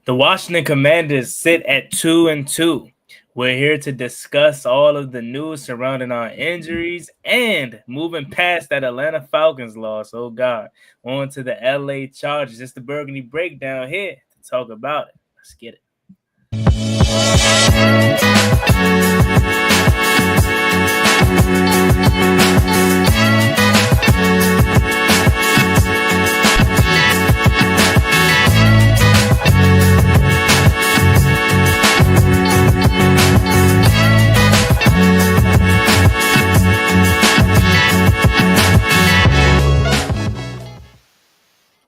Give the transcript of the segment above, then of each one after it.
The Washington Commanders sit at 2-2. We're here to discuss all of the news surrounding our injuries and moving past that Atlanta Falcons loss. Oh, God. On to the LA Chargers. It's the Burgundy Breakdown here to talk about it. Let's get it.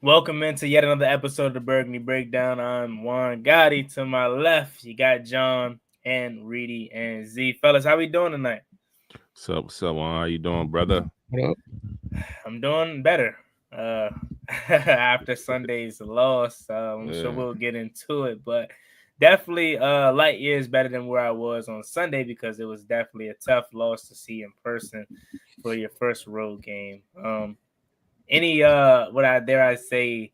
Welcome into yet another episode of the Burgundy Breakdown. I'm Juan Gotti. To my left, you got Jon and Reedie and Zee. Fellas, how we doing tonight? What's up, Juan? How you doing, brother? What up? I'm doing better after Sunday's loss. I'm sure we'll get into it, but definitely light years better than where I was on Sunday because it was definitely a tough loss to see in person for your first road game. Any I say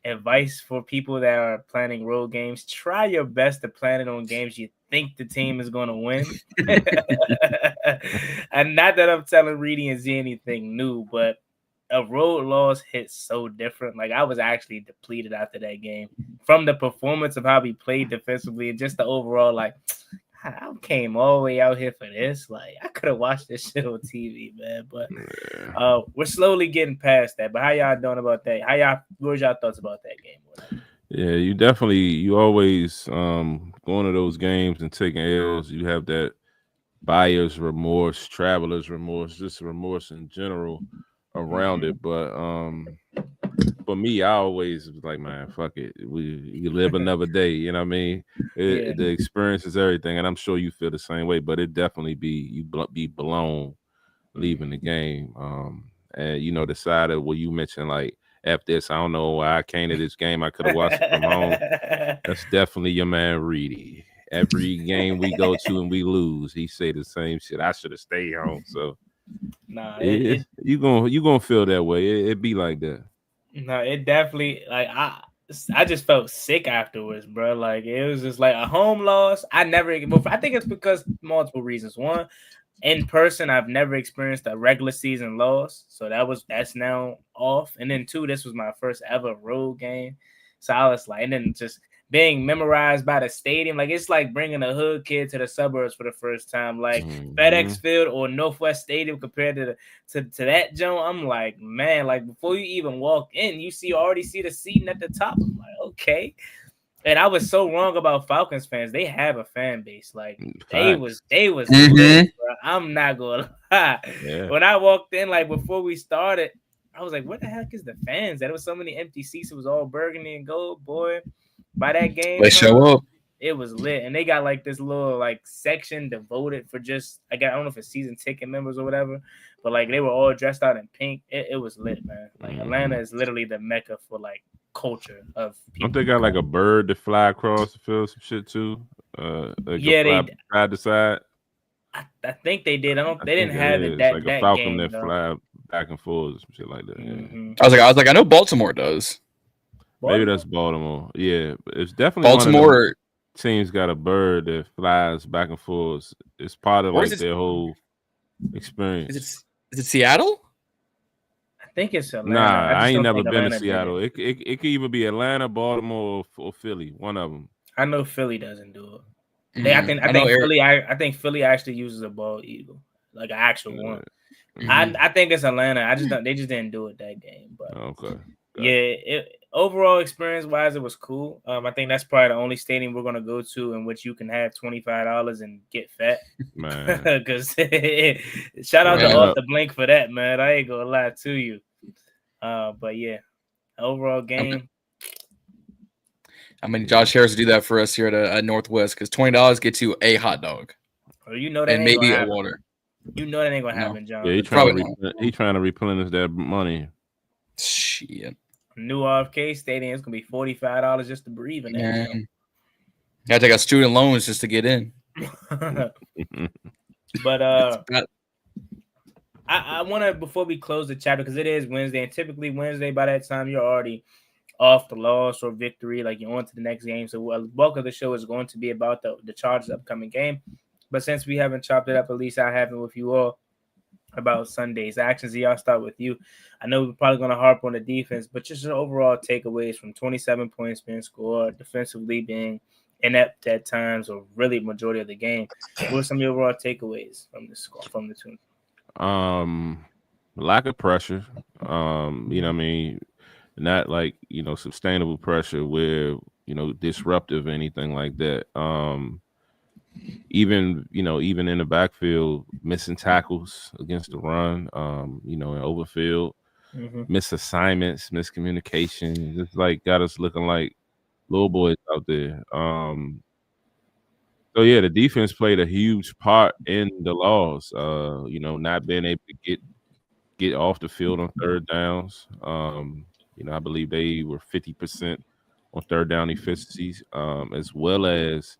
advice for people that are planning road games? Try your best to plan it on games you think the team is going to win. And not that I'm telling Reedie and Zee anything new, but a road loss hits so different. Like, I was actually depleted after that game from the performance of how we played defensively and just the overall, like, I came all the way out here for this. Like, I could have watched this shit on TV, man. But we're slowly getting past that. But how y'all doing about that? What's y'all thoughts about that game? Yeah, you always going to those games and taking L's. You have that buyer's remorse, traveler's remorse, just remorse in general around it. But for me, I always was like, man, fuck it. We live another day. You know what I mean? The experience is everything, and I'm sure you feel the same way. But it definitely be blown leaving the game. And the side of what you mentioned, like, F this, I don't know why I came to this game. I could have watched it from home. That's definitely your man Reedie. Every game we go to and we lose, he say the same shit. I should have stayed home. So nah, you gonna feel that way. It be like that. No, it definitely, like, I just felt sick afterwards, bro. Like, it was just like a home loss. I think it's because multiple reasons. One, in person, I've never experienced a regular season loss, so that's now off. And then two, this was my first ever road game, so I was like, and then just being memorized by the stadium, like, it's like bringing a hood kid to the suburbs for the first time, like FedEx Field or Northwest Stadium compared to that joint. I'm like, man, like, before you even walk in, you already see the seating at the top. I'm like, okay. And I was so wrong about Falcons fans. They have a fan base. Like, they was lit, bro. I'm not gonna lie. Yeah. When I walked in, like, before we started, I was like, where the heck is the fans? There was so many empty seats. It was all burgundy and gold, boy. By that game, they show up. It was lit. And they got, like, this little, like, section devoted for just, I don't know if it's season ticket members or whatever, but, like, they were all dressed out in pink. It was lit, man. Like, Atlanta is literally the mecca for, like, culture of people. Don't they got like a bird to fly across the field, some shit too? They side to side. I think they did. They didn't have it that like that a falcon game, that though. fly back and forth, some shit like that. Mm-hmm. Yeah. I was like, I know Baltimore does. Maybe that's Baltimore. Yeah, but it's definitely Baltimore. Teams got a bird that flies back and forth. It's part of, like, their whole experience. Is it Seattle? I think it's Atlanta. Nah, I ain't never been Atlanta to Seattle. It could either be Atlanta, Baltimore, or Philly. One of them. I know Philly doesn't do it. I think Philly actually uses a bald eagle, like an actual one. Mm-hmm. I think it's Atlanta. They just didn't do it that game. But okay. Yeah, overall experience wise, it was cool. I think that's probably the only stadium we're gonna go to in which you can have $25 and get fat. Man, because shout out to Off the Blink for that, man. I ain't gonna lie to you. But yeah, overall game. I mean, Josh Harris do that for us here at Northwest because $20 gets you a hot dog. Oh, you know that, and maybe a water. You know that ain't gonna happen, Jon. Yeah, he trying to replenish that money. Shit. New RFK Stadium is gonna be $45 just to breathe in there. Gotta take out student loans just to get in. But I want to, before we close the chapter, because it is Wednesday, and typically Wednesday by that time you're already off the loss or victory, like you're on to the next game. So the bulk of the show is going to be about the Chargers' upcoming game. But since we haven't chopped it up, at least I haven't with you all, about Sunday's actions. Zee, I'll start with you. I know we're probably going to harp on the defense, but just your overall takeaways from 27 points being scored, defensively being inept at times, or really majority of the game. What are some of your overall takeaways from the score, from the two? Lack of pressure. You know what I mean? Not like, sustainable pressure where, disruptive, anything like that. Even in the backfield, missing tackles against the run, in overfield, misassignments, miscommunication, just like got us looking like little boys out there. So yeah, the defense played a huge part in the loss. Not being able to get off the field on third downs. I believe they were 50% on third down efficiencies, as well as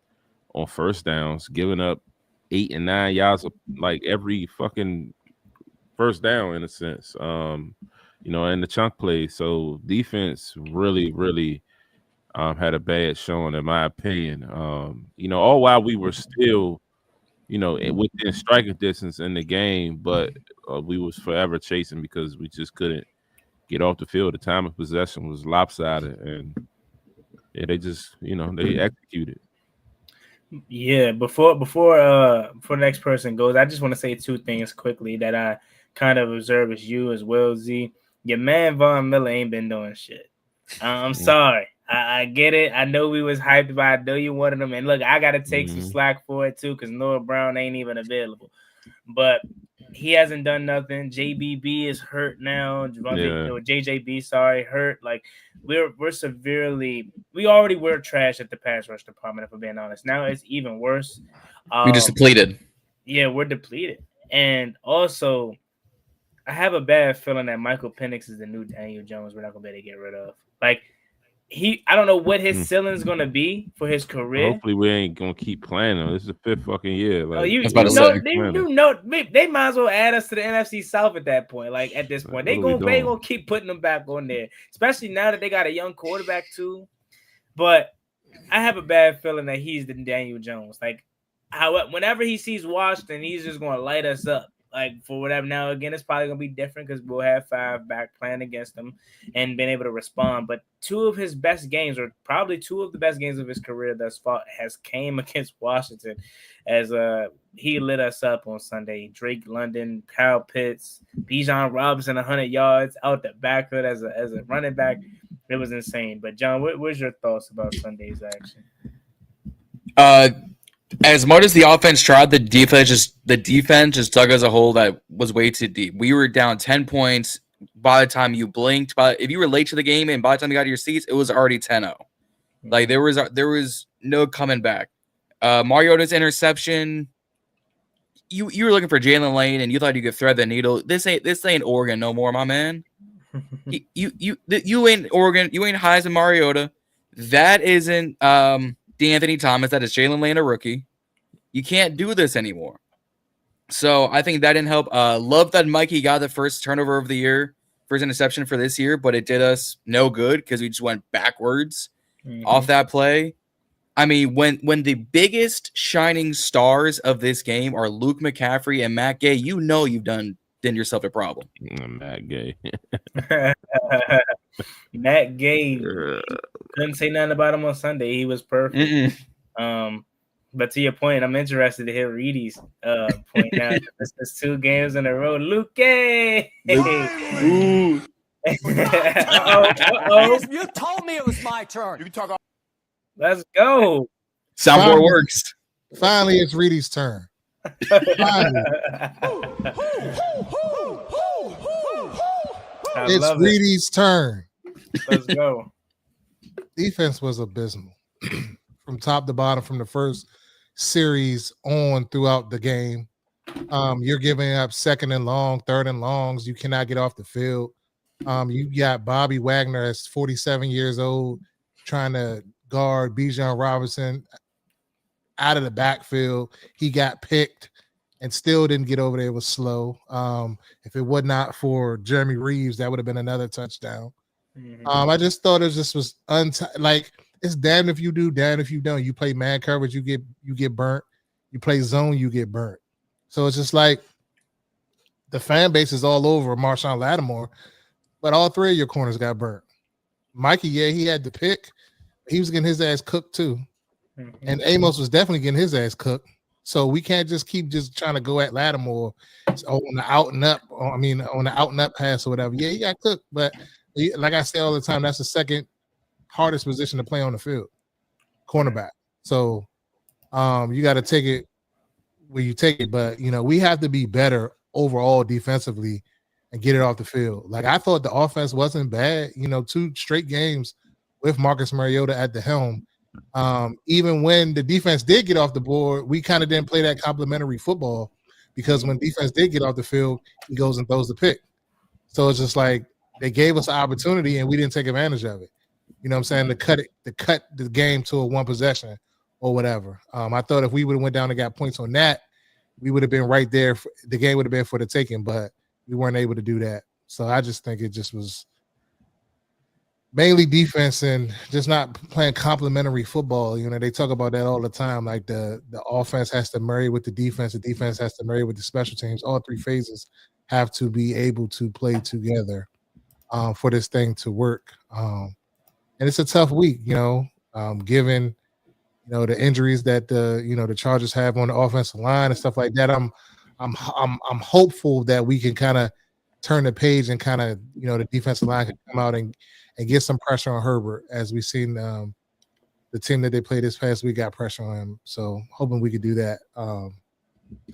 on first downs, giving up 8 and 9 yards of like every fucking first down in a sense. And the chunk plays. So defense really, really had a bad showing, in my opinion. All while we were still, within striking distance in the game, but we was forever chasing because we just couldn't get off the field. The time of possession was lopsided, and they just, they executed. Yeah, before the next person goes, I just want to say two things quickly that I kind of observe as you as well, Zee. Your man Von Miller ain't been doing shit. I'm sorry. I get it. I know we was hyped about it. I know you wanted him. And look, I got to take some slack for it too because Noah Brown ain't even available. But he hasn't done nothing. JBB is hurt now. JJB, hurt. Like we're severely. We already were trash at the pass rush department, if I'm being honest. Now it's even worse. We just depleted. Yeah, we're depleted. And also, I have a bad feeling that Michael Penix is the new Daniel Jones. We're not gonna be able to get rid of. Like I don't know what his ceiling's gonna be for his career. Hopefully, we ain't gonna keep playing him. This is the 5th fucking year. Like, they might as well add us to the NFC South at that point. Like at this point, they gonna keep putting them back on there, especially now that they got a young quarterback too. But I have a bad feeling that he's the Daniel Jones. Like, whenever he sees Washington, he's just gonna light us up. Like for whatever. Now again, it's probably gonna be different because we'll have 5 back playing against them and being able to respond. But 2 of his best games, or probably 2 of the best games of his career thus far, has came against Washington, as he lit us up on Sunday. Drake London, Kyle Pitts, Bijan Robinson, 100 yards out the backfield as a running back. It was insane. But John, what's your thoughts about Sunday's action? As much as the offense tried, the defense just dug us a hole that was way too deep. We were down 10 points by the time you blinked. But if you were late to the game and by the time you got to your seats, it was already 10-0. Like there was no coming back. Mariota's interception. You were looking for Jalen Lane and you thought you could thread the needle. This ain't Oregon no more, my man. You ain't Oregon. You ain't Heisman Mariota. That isn't DeAnthony Thomas. That is Jalen Lane, a rookie. You can't do this anymore. So I think that didn't help. Love that Mikey got the first turnover of the year, first interception for this year, but it did us no good because we just went backwards off that play. I mean, when the biggest shining stars of this game are Luke McCaffrey and Matt Gay, you know you've done yourself a problem. Matt Gay. Matt Gay, couldn't say nothing about him on Sunday. He was perfect. But to your point, I'm interested to hear Reedie's point now. It's 2 games in a row. Luke Gay. You told me it was my turn. You can talk. Let's go. Soundboard works. Finally, it's Reedie's turn. It's Reedie's turn. Let's go. Defense was abysmal from top to bottom, from the first series on throughout the game. You're giving up 2nd and long, 3rd and longs. You cannot get off the field. You got Bobby Wagner, that's 47 years old, trying to guard Bijan Robinson out of the backfield. He got picked and still didn't get over there. It was slow. If it was not for Jeremy Reeves, that would have been another touchdown. I just thought it just was like it's damned if you do, damned if you don't. You play man coverage, you get burnt. You play zone, you get burnt. So it's just like the fan base is all over Marshawn Lattimore, but all three of your corners got burnt. Mikey, yeah, he had the pick. He was getting his ass cooked too. And Amos was definitely getting his ass cooked. So we can't just keep trying to go at Lattimore on the out and up. On the out and up pass or whatever. Yeah, he got cooked, but like I say all the time, that's the second hardest position to play on the field, cornerback. So you got to take it where you take it. But we have to be better overall defensively and get it off the field. Like I thought the offense wasn't bad. 2 straight games with Marcus Mariota at the helm. Even when the defense did get off the board, we kind of didn't play that complimentary football because when defense did get off the field, he goes and throws the pick. So it's just like they gave us an opportunity and we didn't take advantage of it. You know what I'm saying? To cut the game to a one possession or whatever. I thought if we would have went down and got points on that, we would have been right there. The game would have been for the taking, but we weren't able to do that. So I just think it just was mainly defense and just not playing complementary football. They talk about that all the time. Like the offense has to marry with the defense has to marry with the special teams. All 3 phases have to be able to play together for this thing to work. And it's a tough week, given the injuries that the Chargers have on the offensive line and stuff like that. I'm hopeful that we can kind of turn the page and kind of the defensive line can come out and get some pressure on Herbert, as we've seen the team that they played this past week got pressure on him. So hoping we could do that. The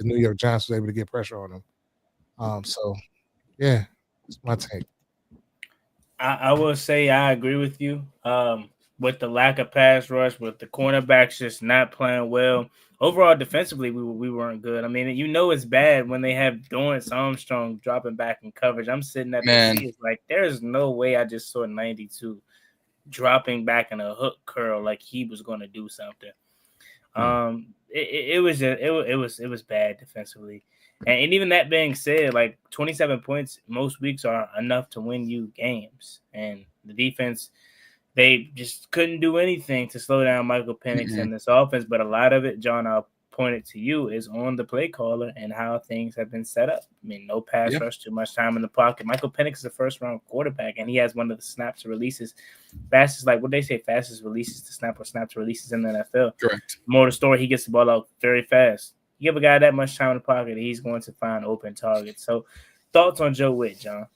New York Giants was able to get pressure on him. So yeah, that's my take. I will say I agree with you. With the lack of pass rush, with the cornerbacks just not playing well. Overall, defensively, we weren't good. I mean, it's bad when they have Dorrance Armstrong dropping back in coverage. I'm sitting at the seat, like there's no way I just saw 92 dropping back in a hook curl like he was going to do something. It was bad defensively. And even that being said, like 27 points most weeks are enough to win you games. And the defense, they just couldn't do anything to slow down Michael Penix in this offense. But a lot of it, John, I'll point it to you, is on the play caller and how things have been set up. I mean, no pass rush, too much time in the pocket. Michael Penix is a first-round quarterback, and he has one of the snaps to releases. Fastest releases to snap or snap to releases in the NFL. Correct. More to the story, he gets the ball out very fast. You give a guy that much time in the pocket, he's going to find open targets. So, thoughts on Joe Whitt, John?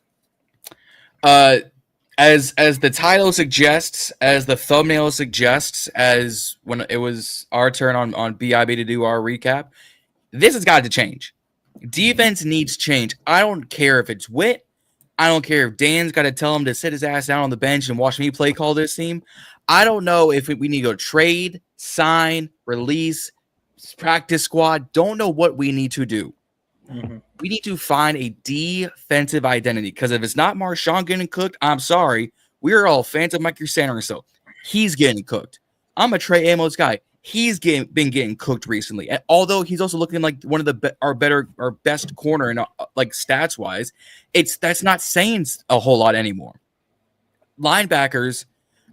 As the title suggests, as the thumbnail suggests, as when it was our turn on BIB to do our recap, this has got to change. Defense needs change. I don't care if it's Whitt. I don't care if Dan's got to tell him to sit his ass down on the bench and watch me play call this team. I don't know if we need to go trade, sign, release, practice squad. Don't know what we need to do. We need to find a defensive identity, because if it's not Marshawn getting cooked, I'm sorry. We're all fans of Mike Sanders, so he's getting cooked. I'm a Trey Amos guy. He's been getting cooked recently, and although he's also looking like one of our best corner and like stats wise, that's not saying a whole lot anymore. Linebackers,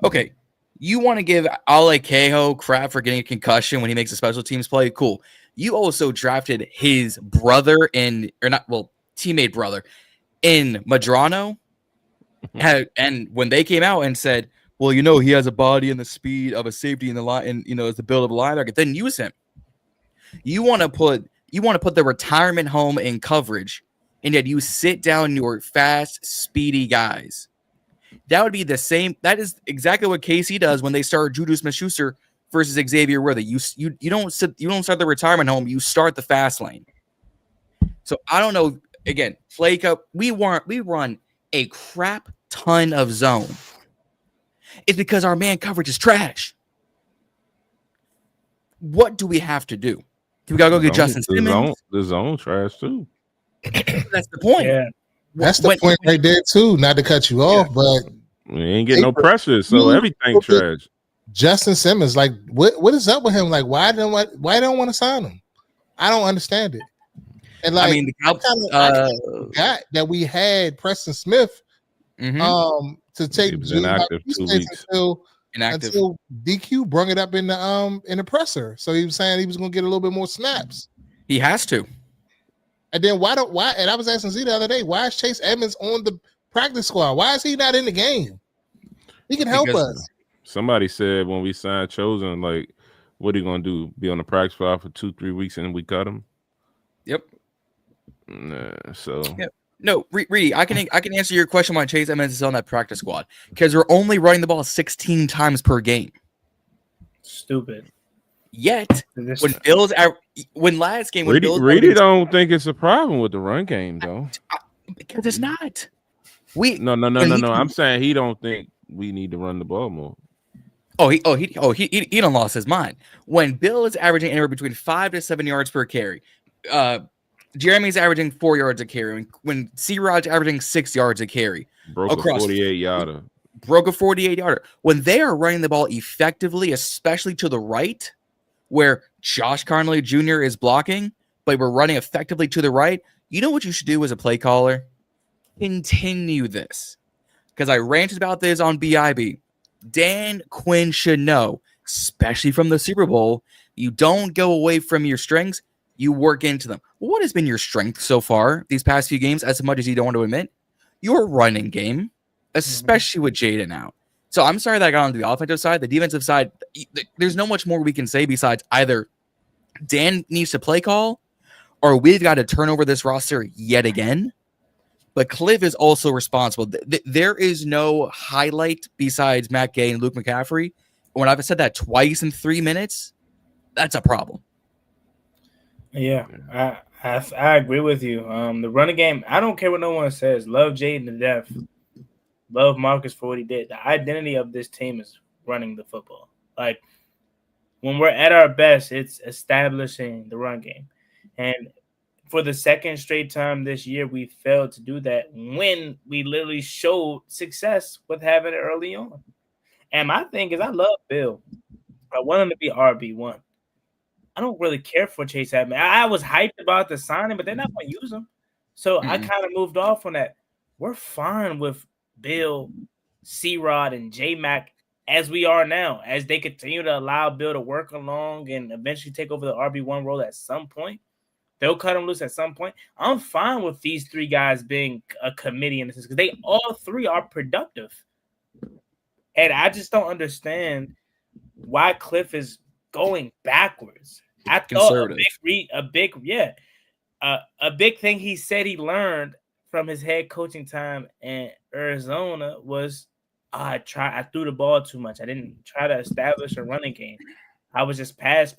okay. You want to give Ale Cajo crap for getting a concussion when he makes a special teams play? Cool. You also drafted his brother teammate brother in Madrano. And when they came out and said, well, he has a body and the speed of a safety in the line, and it's the build of a linebacker, then use him. You want to put the retirement home in coverage, and yet you sit down your fast, speedy guys. That would be the same. That is exactly what KC does when they start Juju Smith-Schuster versus Xavier Worthy. You don't start the retirement home. You start the fast lane. So I don't know. Again, flake up. We run a crap ton of zone. It's because our man coverage is trash. What do we have to do? Do we gotta go get Justin Simmons? The zone trash too. That's the point. Yeah. That's the point right there too. Not to cut you off, but we ain't getting no pressure, so everything trash. Justin Simmons, like, what is up with him? Like, why don't want to sign him? I don't understand it. And like, I mean, I forgot that we had Preston Smith To take He was June inactive 2 weeks. until DQ brung it up in the presser. So he was saying he was going to get a little bit more snaps. He has to. And then why? And I was asking Z the other day, why is Chase Edmonds on the practice squad? Why is he not in the game? He can help us. Somebody said when we signed Chosen, like, what are you gonna do? Be on the practice squad for 2-3 weeks and we cut him? Yep. So yep. No, Reedie, I can answer your question why Chase Edmonds is on that practice squad because we're only running the ball 16 times per game. Stupid. Yet when Bills when last game, Reedie don't think it's a problem with the run game though. Because it's not. No. I'm saying he don't think we need to run the ball more. He done lost his mind. When Bill is averaging anywhere between 5 to 7 yards per carry, Jeremy's averaging 4 yards a carry. When C-Rod's averaging 6 yards a carry, broke a 48-yarder. Broke a 48-yarder. When they are running the ball effectively, especially to the right, where Josh Connolly Jr. is blocking, but we're running effectively to the right, you know what you should do as a play caller? Continue this. Because I ranted about this on BIB. Dan Quinn should know, especially from the Super Bowl, you don't go away from your strengths, you work into them. What has been your strength so far these past few games, as much as you don't want to admit? Your running game, especially with Jaden out. So I'm sorry that I got on the offensive side. The defensive side, there's no much more we can say besides either Dan needs to play call or we've got to turn over this roster yet again. But Cliff is also responsible. There is no highlight besides Matt Gay and Luke McCaffrey. When I've said that twice in 3 minutes, that's a problem. Yeah, I agree with you. The running game, I don't care what no one says. Love Jaden to death. Love Marcus for what he did. The identity of this team is running the football. Like, when we're at our best, it's establishing the run game. And for the second straight time this year, we failed to do that when we literally showed success with having it early on. And my thing is, I love Bill. I want him to be RB1. I don't really care for Chase Edmonds. I was hyped about the signing, but they're not going to use him. So I kind of moved off on that. We're fine with Bill, C-Rod, and J-Mac as we are now, as they continue to allow Bill to work along and eventually take over the RB1 role at some point. They'll cut him loose at some point. I'm fine with these three guys being a committee in this because they all three are productive. And I just don't understand why Cliff is going backwards. I thought a big thing he said he learned from his head coaching time in Arizona was I threw the ball too much. I didn't try to establish a running game. I was just pass.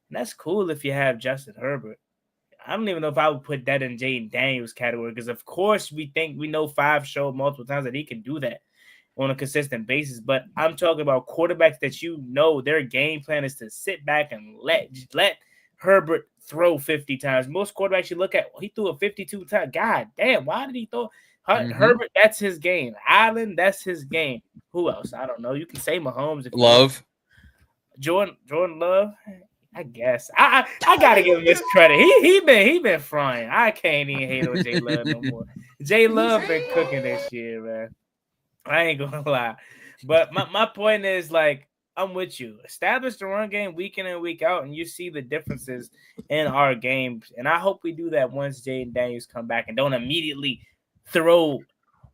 And that's cool if you have Justin Herbert. I don't even know if I would put that in Jaden Daniels' category because, of course, we know Five showed multiple times that he can do that on a consistent basis. But I'm talking about quarterbacks that their game plan is to sit back and let Herbert throw 50 times. Most quarterbacks you look at, he threw a 52 times. God damn, why did he throw? Herbert, that's his game. Allen, that's his game. Who else? I don't know. You can say Mahomes. Love. Jordan Love. I guess I gotta give him this credit. He been frying. I can't even hate on J Love no more. J Love been cooking this year, man. I ain't gonna lie. But my point is, like, I'm with you. Establish the run game week in and week out, and you see the differences in our games. And I hope we do that once Jaden Daniels come back and don't immediately throw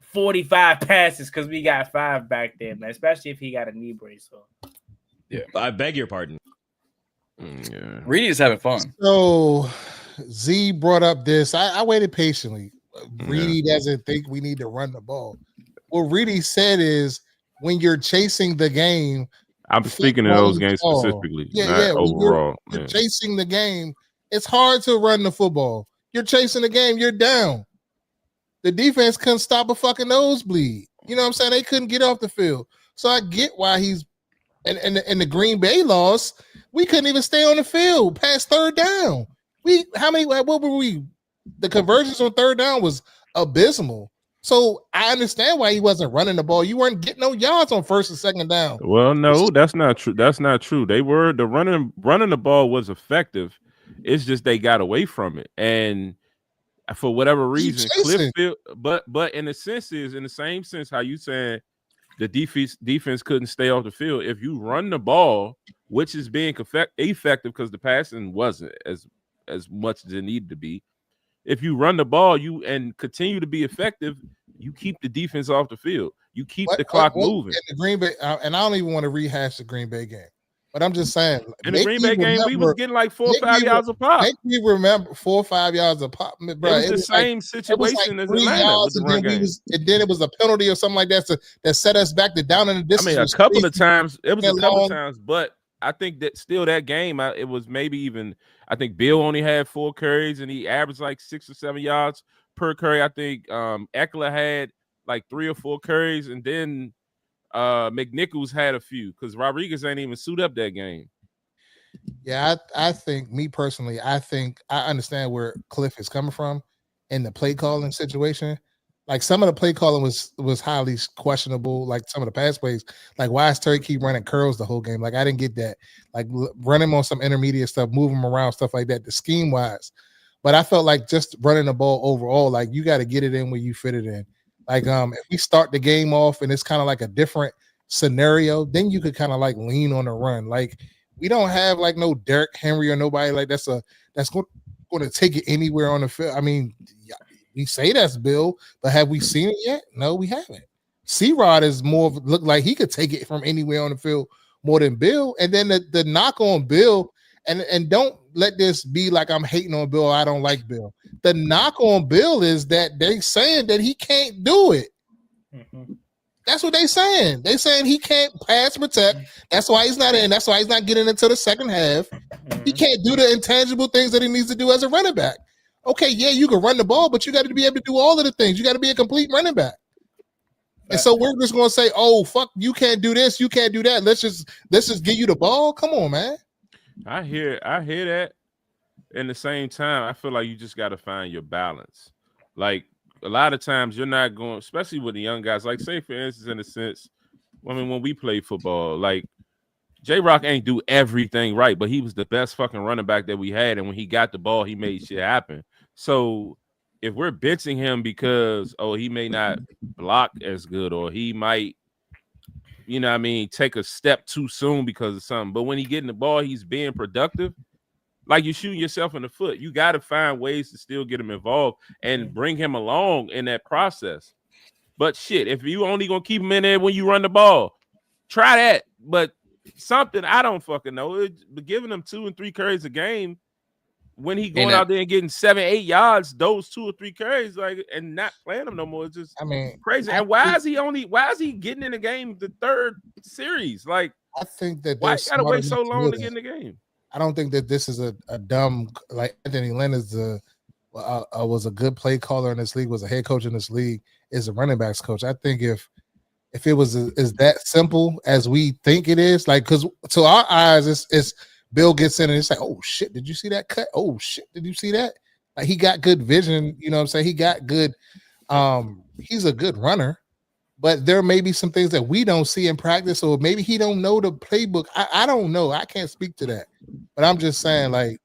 45 passes because we got 5 back there, man. Especially if he got a knee brace. So yeah, I beg your pardon. Yeah. Reedie is having fun. So Z brought up this. I waited patiently. Reedie doesn't think we need to run the ball. What Reedie said is when you're chasing the game. I'm speaking of those games specifically, not overall. You're chasing the game. It's hard to run the football. You're chasing the game. You're down. The defense couldn't stop a fucking nosebleed. You know what I'm saying? They couldn't get off the field. So I get why he's and the Green Bay loss. We couldn't even stay on the field past third down. What were we? The conversions on third down was abysmal. So I understand why he wasn't running the ball. You weren't getting no yards on first and second down. Well, no, that's not true. That's not true. They were running the ball was effective. It's just they got away from it. And for whatever reason, Cliff chasing. feel, but in the same sense how you saying the defense couldn't stay off the field. If you run the ball, which is being effective because the passing wasn't as much as it needed to be. If you run the ball, and continue to be effective, you keep the defense off the field. You keep the clock moving. In the Green Bay, and I don't even want to rehash the Green Bay game, but I'm just saying. In the Green Bay game, we was getting like 4 or 5 yards a pop. Make me remember 4 or 5 yards a pop, bro. It was the same situation as Atlanta with the run game. And then it was a penalty or something like that that set us back to down in the distance. I mean, a couple of times, but I think that still that game, it was maybe even. I think Bill only had 4 carries and he averaged like 6 or 7 yards per carry. I think Eckler had like 3 or 4 carries, and then McNichols had a few because Rodriguez ain't even suit up that game. Yeah, I think me personally, I understand where Cliff is coming from in the play calling situation. Like some of the play calling was highly questionable. Like some of the pass plays, like why is Terry keep running curls the whole game? Like I didn't get that. Like running on some intermediate stuff, moving him around, stuff like that. The scheme wise, but I felt like just running the ball overall, like you got to get it in where you fit it in. Like if we start the game off and it's kind of like a different scenario, then you could kind of like lean on the run. Like we don't have like no Derrick Henry or nobody like that's going to take it anywhere on the field. I mean. We say that's Bill, but have we seen it yet? No, we haven't. C-Rod is more look like he could take it from anywhere on the field more than Bill. And then the knock on Bill, and don't let this be like I'm hating on Bill. I don't like Bill. The knock on Bill is that they saying that he can't do it. Mm-hmm. That's what they saying. They saying he can't pass protect. That's why he's not in. That's why he's not getting into the second half. Mm-hmm. He can't do the intangible things that he needs to do as a running back. Okay, yeah, you can run the ball, but you got to be able to do all of the things. You got to be a complete running back. And so we're just going to say, "Oh, fuck, you can't do this, you can't do that. Let's just give you the ball." Come on, man. I hear that. In the same time, I feel like you just got to find your balance. Like a lot of times, you're not going, especially with the young guys. Like say, for instance, in a sense, I mean, when we play football, like J-Rock ain't do everything right, but he was the best fucking running back that we had, and when he got the ball, he made shit happen. So if we're benching him because he may not block as good, or he might, take a step too soon because of something. But when he getting the ball, he's being productive. Like you're shooting yourself in the foot. You got to find ways to still get him involved and bring him along in that process. But shit, if you only gonna keep him in there when you run the ball, try that. But something I don't fucking know. But giving him 2 and 3 carries a game. When he going out there and getting 7-8 yards, those 2 or 3 carries, like, and not playing them no more, it's just crazy. And why is he getting in the game the 3rd series? Like, I think that why you gotta wait so long to get in the game? I don't think that this is a dumb, like Anthony Lynn was a good play caller in this league, was a head coach in this league, is a running backs coach. I think if it was is that simple as we think it is, like, because to our eyes, it's Bill gets in and it's like, oh shit, did you see that cut? Oh shit, did you see that? Like he got good vision, you know what I'm saying? He got good, he's a good runner, but there may be some things that we don't see in practice, or maybe he don't know the playbook. I don't know. I can't speak to that. But I'm just saying, like,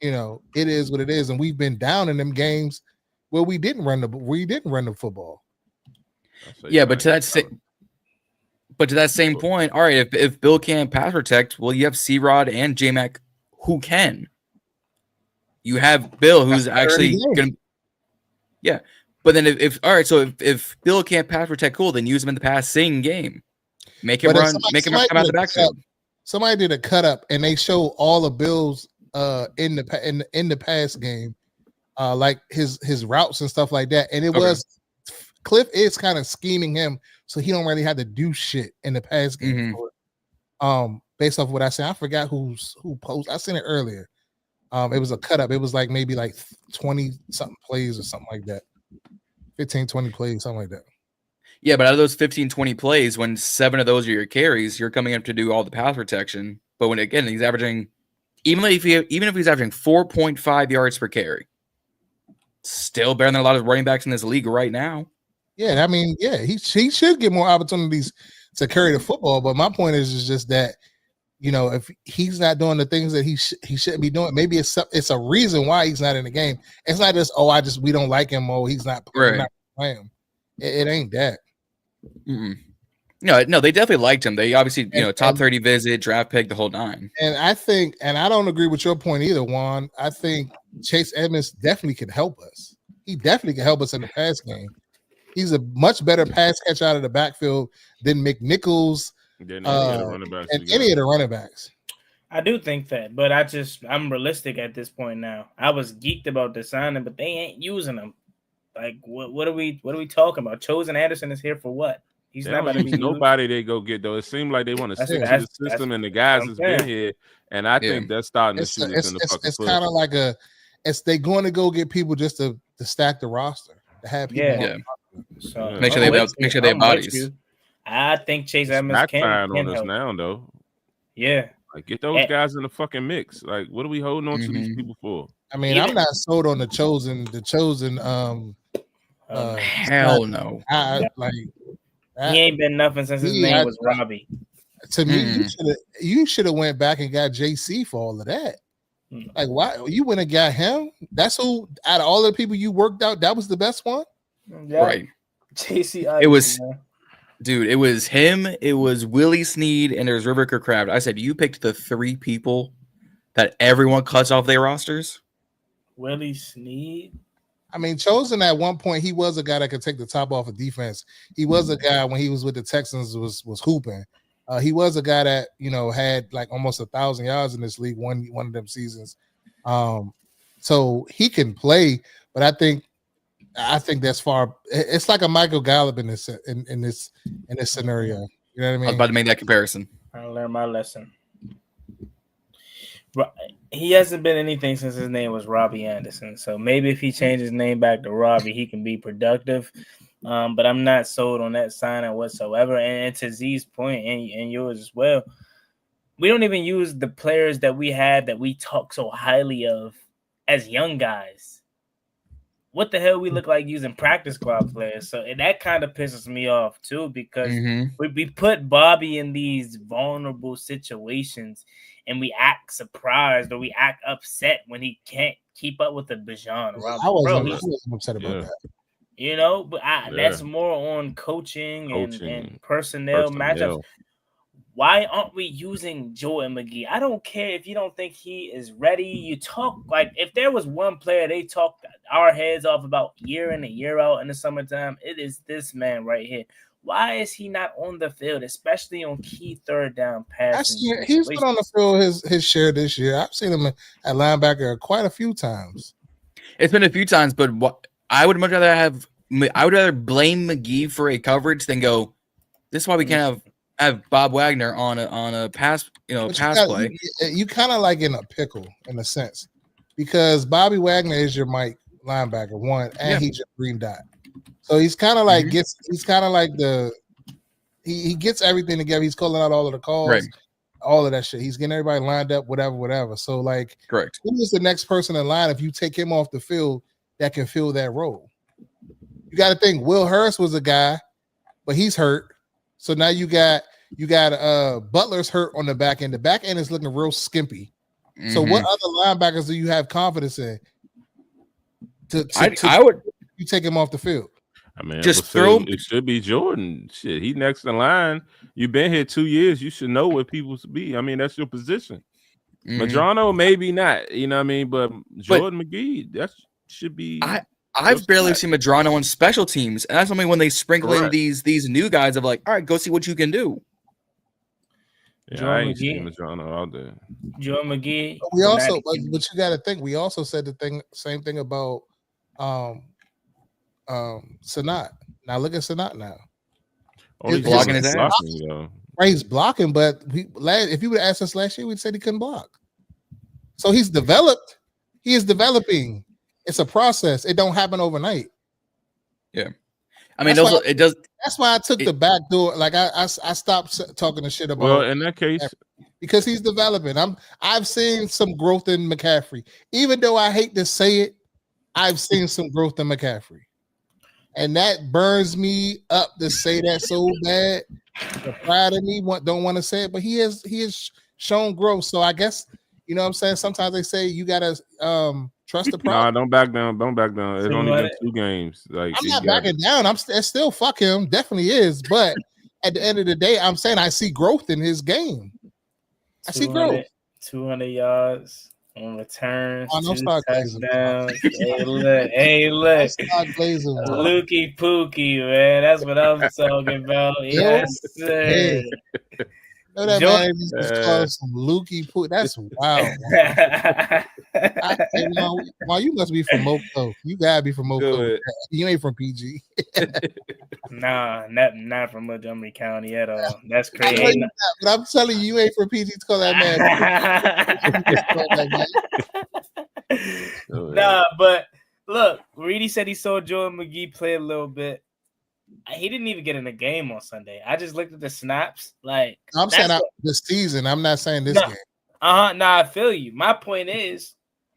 it is what it is. And we've been down in them games where we didn't run the football. Yeah, but to that same point, all right, if Bill can't pass protect, well, you have C-Rod and J-Mac who can. You have Bill who's actually going to – yeah. But then if Bill can't pass protect, cool, then use him in the passing game. Make him run, make him come out the backfield. Somebody did a cut up and they show all of Bill's in the pass game, like his routes and stuff like that. And it was Cliff is kind of scheming him, so he don't really have to do shit in the pass game. Mm-hmm. Based off what I said, I forgot who posted. I seen it earlier. It was a cut up. It was like maybe like 20 something plays or something like that. 15, 20 plays, something like that. Yeah, but out of those 15, 20 plays, when 7 of those are your carries, you're coming up to do all the pass protection. But when again he's averaging, even if he's averaging 4.5 yards per carry, still better than a lot of running backs in this league right now. Yeah, I mean, yeah, he should get more opportunities to carry the football. But my point is just that, you know, if he's not doing the things that he shouldn't be doing, maybe it's a reason why he's not in the game. It's not just we don't like him or he's not playing. It ain't that. Mm-mm. No, they definitely liked him. They obviously, top 30 visit, draft pick, the whole nine. And I think, and I don't agree with your point either, Juan. I think Chase Edmonds definitely could help us. He definitely can help us in the pass game. He's a much better pass catch out of the backfield than McNichols and any of the running backs. I do think that, but I'm realistic at this point now. I was geeked about the signing, but they ain't using him. Like, what are we talking about? Chosen Anderson is here for what? He's not going to be nobody they go get though. It seems like they want to stick to the system and the guys that's been here, and I think that's starting to shoot us in the fucking foot. It's kind of like they going to go get people just to stack the roster to have people. Yeah. So make sure they have bodies. I think Chase Edmonds can on us help. now though. Yeah, like get those guys in the fucking mix. Like, what are we holding on to these people for? I mean, I'm not sold on the chosen. Hell no. He ain't been nothing since his name was Robbie. To me, you should have went back and got JC for all of that. Like, why you went and got him? That's who out of all the people you worked out, that was the best one. Yeah. Right. JC. It was, dude. It was him. It was Willie Snead, and there's River Kraft. I said you picked the 3 people that everyone cuts off their rosters. Willie Snead. I mean, Chosen at one point, he was a guy that could take the top off of defense. He was a guy when he was with the Texans was hooping. He was a guy that had like almost 1,000 yards in this league one of them seasons. So he can play, but I think that's far. It's like a Michael Gallup in this scenario. You know what I mean? I was about to make that comparison. I learned my lesson. He hasn't been anything since his name was Robbie Anderson. So maybe if he changes his name back to Robbie, he can be productive. But I'm not sold on that signing whatsoever. And to Zee's point, and yours as well, we don't even use the players that we have that we talk so highly of as young guys. What the hell we look like using practice squad players? So that kind of pisses me off too, because we put Bobby in these vulnerable situations and we act surprised or we act upset when he can't keep up with the Bijan. I wasn't upset about that. But that's more on coaching. And personnel matchups. Why aren't we using Joel McGee? I don't care if you don't think he is ready. You talk like if there was one player they talked our heads off about year in and year out in the summertime, it is this man right here. Why is he not on the field, especially on key third down passes? He's been on the field his share this year. I've seen him at linebacker quite a few times. It's been a few times, but I would much rather blame McGee for a coverage than go, this is why we can't have Bob Wagner on a pass, pass play. You kind of like in a pickle in a sense, because Bobby Wagner is your Mike linebacker one, and he's your green dot. So he's kind of like he gets everything together. He's calling out all of the calls, all of that shit. He's getting everybody lined up, whatever. So like, correct. Who is the next person in line if you take him off the field that can fill that role? You got to think Will Hurst was a guy, but he's hurt. So now you got Butler's hurt on the back end. The back end is looking real skimpy. So what other linebackers do you have confidence in? I would you take him off the field. I mean, it should be Jordan. Shit, he next in line. You've been here 2 years. You should know what people should be. I mean, that's your position. Madrano, maybe not. You know what I mean? But Jordan McGee, that should be. I've barely seen Madrano on special teams, and that's only when they sprinkle in these new guys of like, all right, go see what you can do. Yeah, I ain't seen Madrano out there. Joe McGee. But but you got to think. We also said same thing about Sanat. Now look at Sanat now. He's blocking his ass. Right, he's blocking, but if you would ask us last year, we'd say he couldn't block. So he's developed. He is developing. It's a process. It don't happen overnight. Yeah, I mean, it does. That's why I took the back door. Like I stopped talking the shit about. Well, in that case, because he's developing. I've seen some growth in McCaffrey. Even though I hate to say it, I've seen some growth in McCaffrey, and that burns me up to say that so bad. The pride of me don't want to say it, but he is shown growth. So I guess you know what I'm saying. Sometimes they say you gotta trust the process. Nah, don't back down. Don't back down. It's only been 2 games. Like I'm not backing down. It's still fuck him. Definitely is. But at the end of the day, I'm saying I see growth in his game. I see growth. 200 yards on returns. Oh, don't 2 start touchdowns. Hey, look. Lukey Pookie, man. That's what I'm talking about. Yes, sir. Hey. Know that man just called some Lukey Pookie. That's wild. Well, you must be from Moco. You gotta be from Moco. You ain't from PG. Nah, not from Montgomery County at all. That's crazy. But I'm telling you, you ain't from PG to call that man. Nah, but look, Reedie said he saw Jordan McGee play a little bit. He didn't even get in the game on Sunday. I just looked at the snaps. Like I'm saying this season. I'm not saying this game. Nah, I feel you. My point is,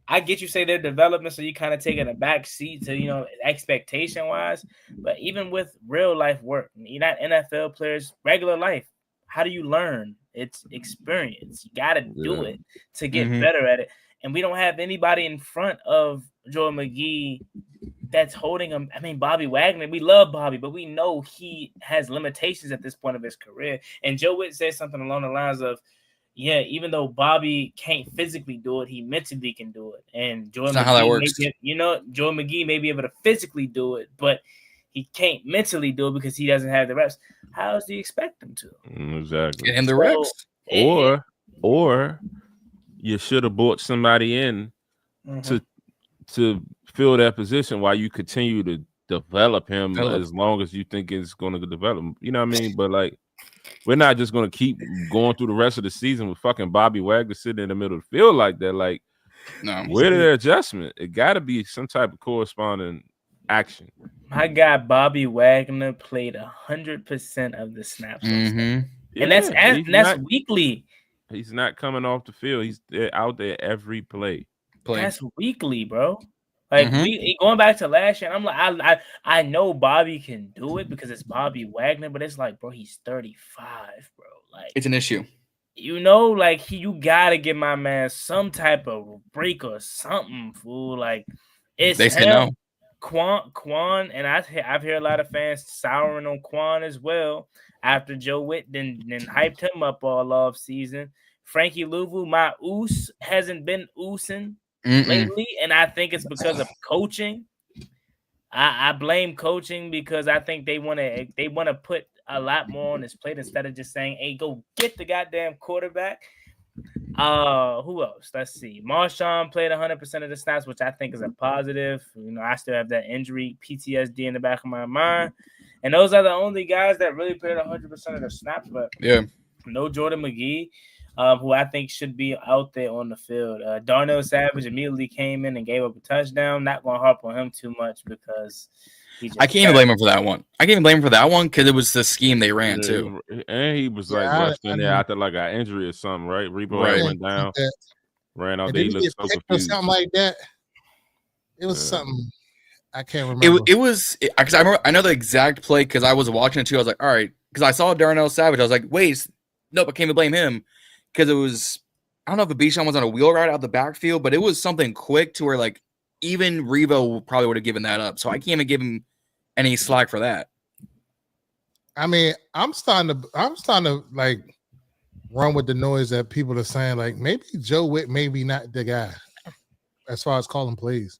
I get you say their development, so you kind of taking a back seat to, expectation wise. But even with real life work, you're not NFL players, regular life. How do you learn? It's experience. You got to do it to get better at it. And we don't have anybody in front of Jordan McGee that's holding him. I mean, Bobby Wagner, we love Bobby, but we know he has limitations at this point of his career. And Joe Whitt said something along the lines of, yeah, even though Bobby can't physically do it, he mentally can do it. And Jordan McGee, how that works. Jordan McGee may be able to physically do it, but he can't mentally do it because he doesn't have the reps. How else do you expect him to? Exactly. Get him the reps. Or you should have brought somebody in to fill that position while you continue to develop him as long as you think it's going to develop. You know what I mean? But like, we're not just going to keep going through the rest of the season with fucking Bobby Wagner sitting in the middle of the field like that. Like, where the adjustment? It got to be some type of corresponding action. My guy Bobby Wagner played 100% of the snaps, and that's weekly. He's not coming off the field. He's out there every play. That's weekly, bro. Like going back to last year, I'm like, I know Bobby can do it because it's Bobby Wagner, but it's like, bro, he's 35, bro. Like, it's an issue. Like you gotta give my man some type of break or something, fool. Like it's they say no. Quan, and I've heard a lot of fans souring on Quan as well after Joe Whitt then hyped him up all off season. Frankie Louvu, my oos hasn't been oosing lately, and I think it's because of coaching. I blame coaching because I think they want to put a lot more on his plate instead of just saying, "Hey, go get the goddamn quarterback." Who else? Let's see. Marshawn played 100% of the snaps, which I think is a positive. I still have that injury PTSD in the back of my mind, and those are the only guys that really played 100% of the snaps. But no Jordan McGee. Who I think should be out there on the field. Darnell Savage immediately came in and gave up a touchdown. Not going to harp on him too much because I can't even blame him for that one. I can't even blame him for that one because it was the scheme they ran too. And he was like rushed in there after like an injury or something, right? Rebo went down, ran out there. He looked so confused. Something like that. It was something I can't remember. It was because I know the exact play because I was watching it too. I was like, all right, because I saw Darnell Savage. I was like, wait, nope, I can't even blame him. Because it was, I don't know if Bijan was on a wheel route out the backfield, but it was something quick to where like even Revo probably would have given that up. So I can't even give him any slack for that. I mean, I'm starting to like run with the noise that people are saying like maybe Joe Whitt maybe not the guy as far as calling plays.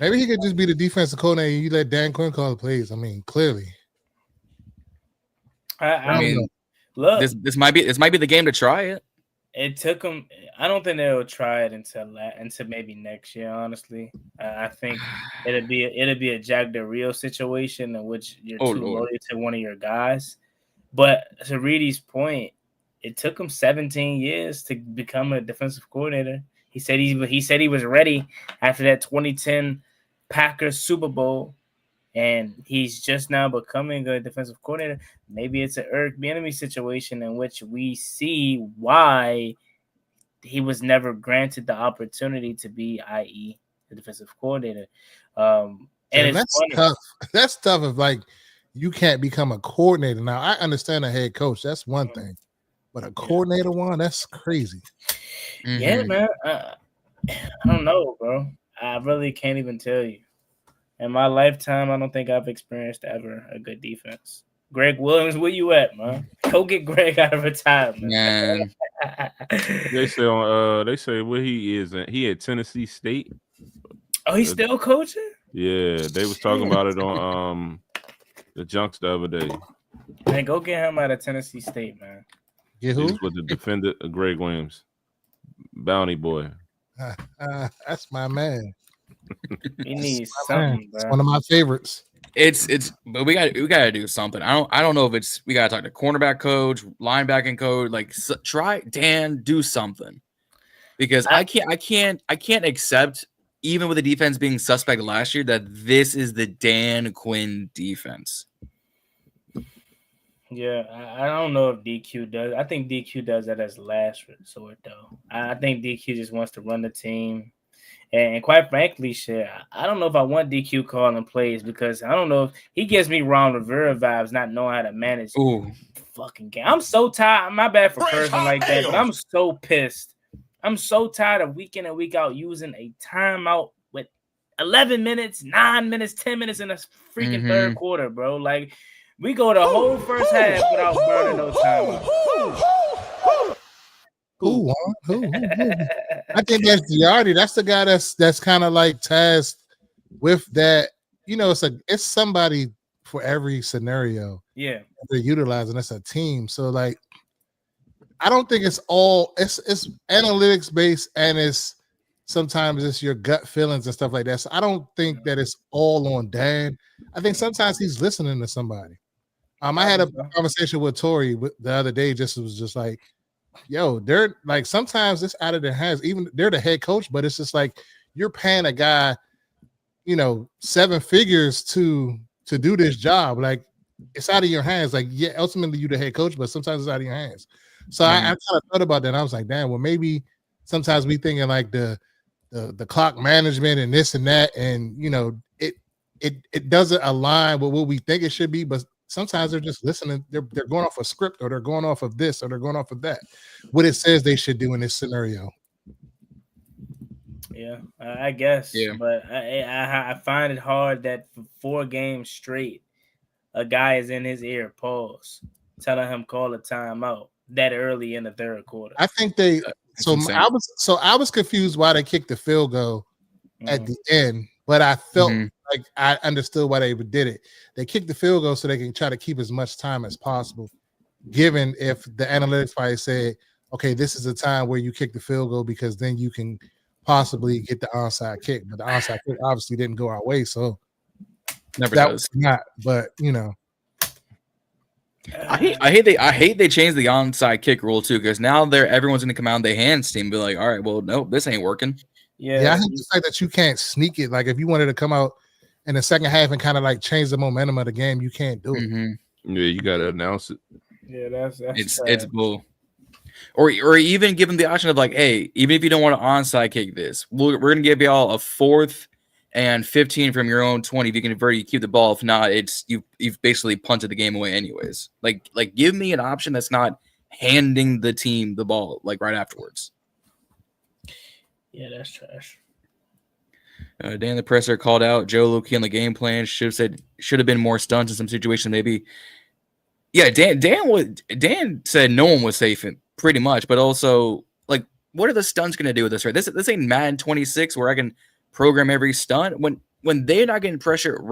Maybe he could just be the defensive coordinator and you let Dan Quinn call the plays. I mean, clearly. I mean. Look, this might be the game to try it. It took them. I don't think they'll try it until maybe next year. Honestly, I think it'll be a Jack Del Rio situation in which you're too loyal to one of your guys. But to Reedie's point, it took him 17 years to become a defensive coordinator. He said he was ready after that 2010 Packers Super Bowl. And he's just now becoming a defensive coordinator. Maybe it's an Eric Bieniemy situation in which we see why he was never granted the opportunity to be, i.e., the defensive coordinator. And that's funny. Tough. That's tough if like you can't become a coordinator. Now I understand a head coach. That's one thing. but a coordinator one, that's crazy. Yeah, man. I don't know, bro. I really can't even tell you. In my lifetime, I don't think I've experienced ever a good defense. Greg Williams, where you at, man? Go get Greg out of retirement. Man. They say where he is. He at Tennessee State. Oh, he's still coaching? Yeah, they was talking about it on the Junks the other day. Man, go get him out of Tennessee State, man. Get who? He's with the defender, Greg Williams, Bounty Boy. That's my man. He needs something, bro. It's one of my favorites. But we gotta do something. I don't know if it's we gotta talk to cornerback coach, linebacking coach. Like try Dan, do something, because I can't accept, even with the defense being suspect last year, that this is the Dan Quinn defense. Yeah, I don't know if DQ does. I think DQ does that as last resort, though. I think DQ just wants to run the team. And quite frankly, shit, I don't know if I want DQ calling plays, because I don't know if he gives me Ron Rivera vibes, not knowing how to manage the fucking game. I'm so tired. My bad for cursing like that, but I'm so pissed. I'm so tired of week in and week out using a timeout with 11 minutes, 9 minutes, 10 minutes in a freaking third quarter, bro. Like, we go the whole first half without burning no timeout. Who? I think that's Giardi. That's the guy that's kind of like tasked with that. You know, it's somebody for every scenario. Yeah, they're utilizing. It's a team. So like, I don't think it's analytics based, and sometimes it's your gut feelings and stuff like that. So I don't think that it's all on Dan. I think sometimes he's listening to somebody. I had a conversation with Tori the other day. Was just like, yo, they're like, sometimes it's out of their hands. Even they're the head coach, but it's just like you're paying a guy, 7 figures to do this job. Like, it's out of your hands. Like, yeah, ultimately you're the head coach, but sometimes it's out of your hands. So I kind of thought about that. And I was like, damn, well, maybe sometimes we thinking like the clock management and this and that, and it doesn't align with what we think it should be, but sometimes they're just listening. They're going off a script, or they're going off of this, or they're going off of that. What it says they should do in this scenario. Yeah, I guess. Yeah. But I find it hard that for 4 games straight, a guy is in his ear, pause, telling him call a timeout that early in the third quarter. I think they. I was confused why they kicked the field goal at the end, but I felt like I understood why they did it. They kicked the field goal so they can try to keep as much time as possible, given if the analytics probably said, okay, this is the time where you kick the field goal, because then you can possibly get the onside kick. But the onside kick obviously didn't go our way, so never that does. Was not. But I hate they changed the onside kick rule too, because now everyone's gonna come out in their hands team and be like, all right, well, no, this ain't working. Yeah, I hate the fact that you can't sneak it. Like, if you wanted to come out in the second half and kind of like change the momentum of the game, you can't do it. Yeah, you gotta announce it. Yeah, that's it's bull. Or even give them the option of like, hey, even if you don't want to onside kick this, we're gonna give y'all a 4th and 15 from your own 20. If you can convert, you keep the ball. If not, you've basically punted the game away anyways. Like give me an option that's not handing the team the ball like right afterwards. Yeah, that's trash. Dan the presser called out Joe Lukey on the game plan. Should have been more stunts in some situations, maybe. Yeah, Dan said no one was safe, pretty much, but also, like, what are the stunts going to do with this? Right, this ain't Madden 26 where I can program every stunt. When they're not getting pressure,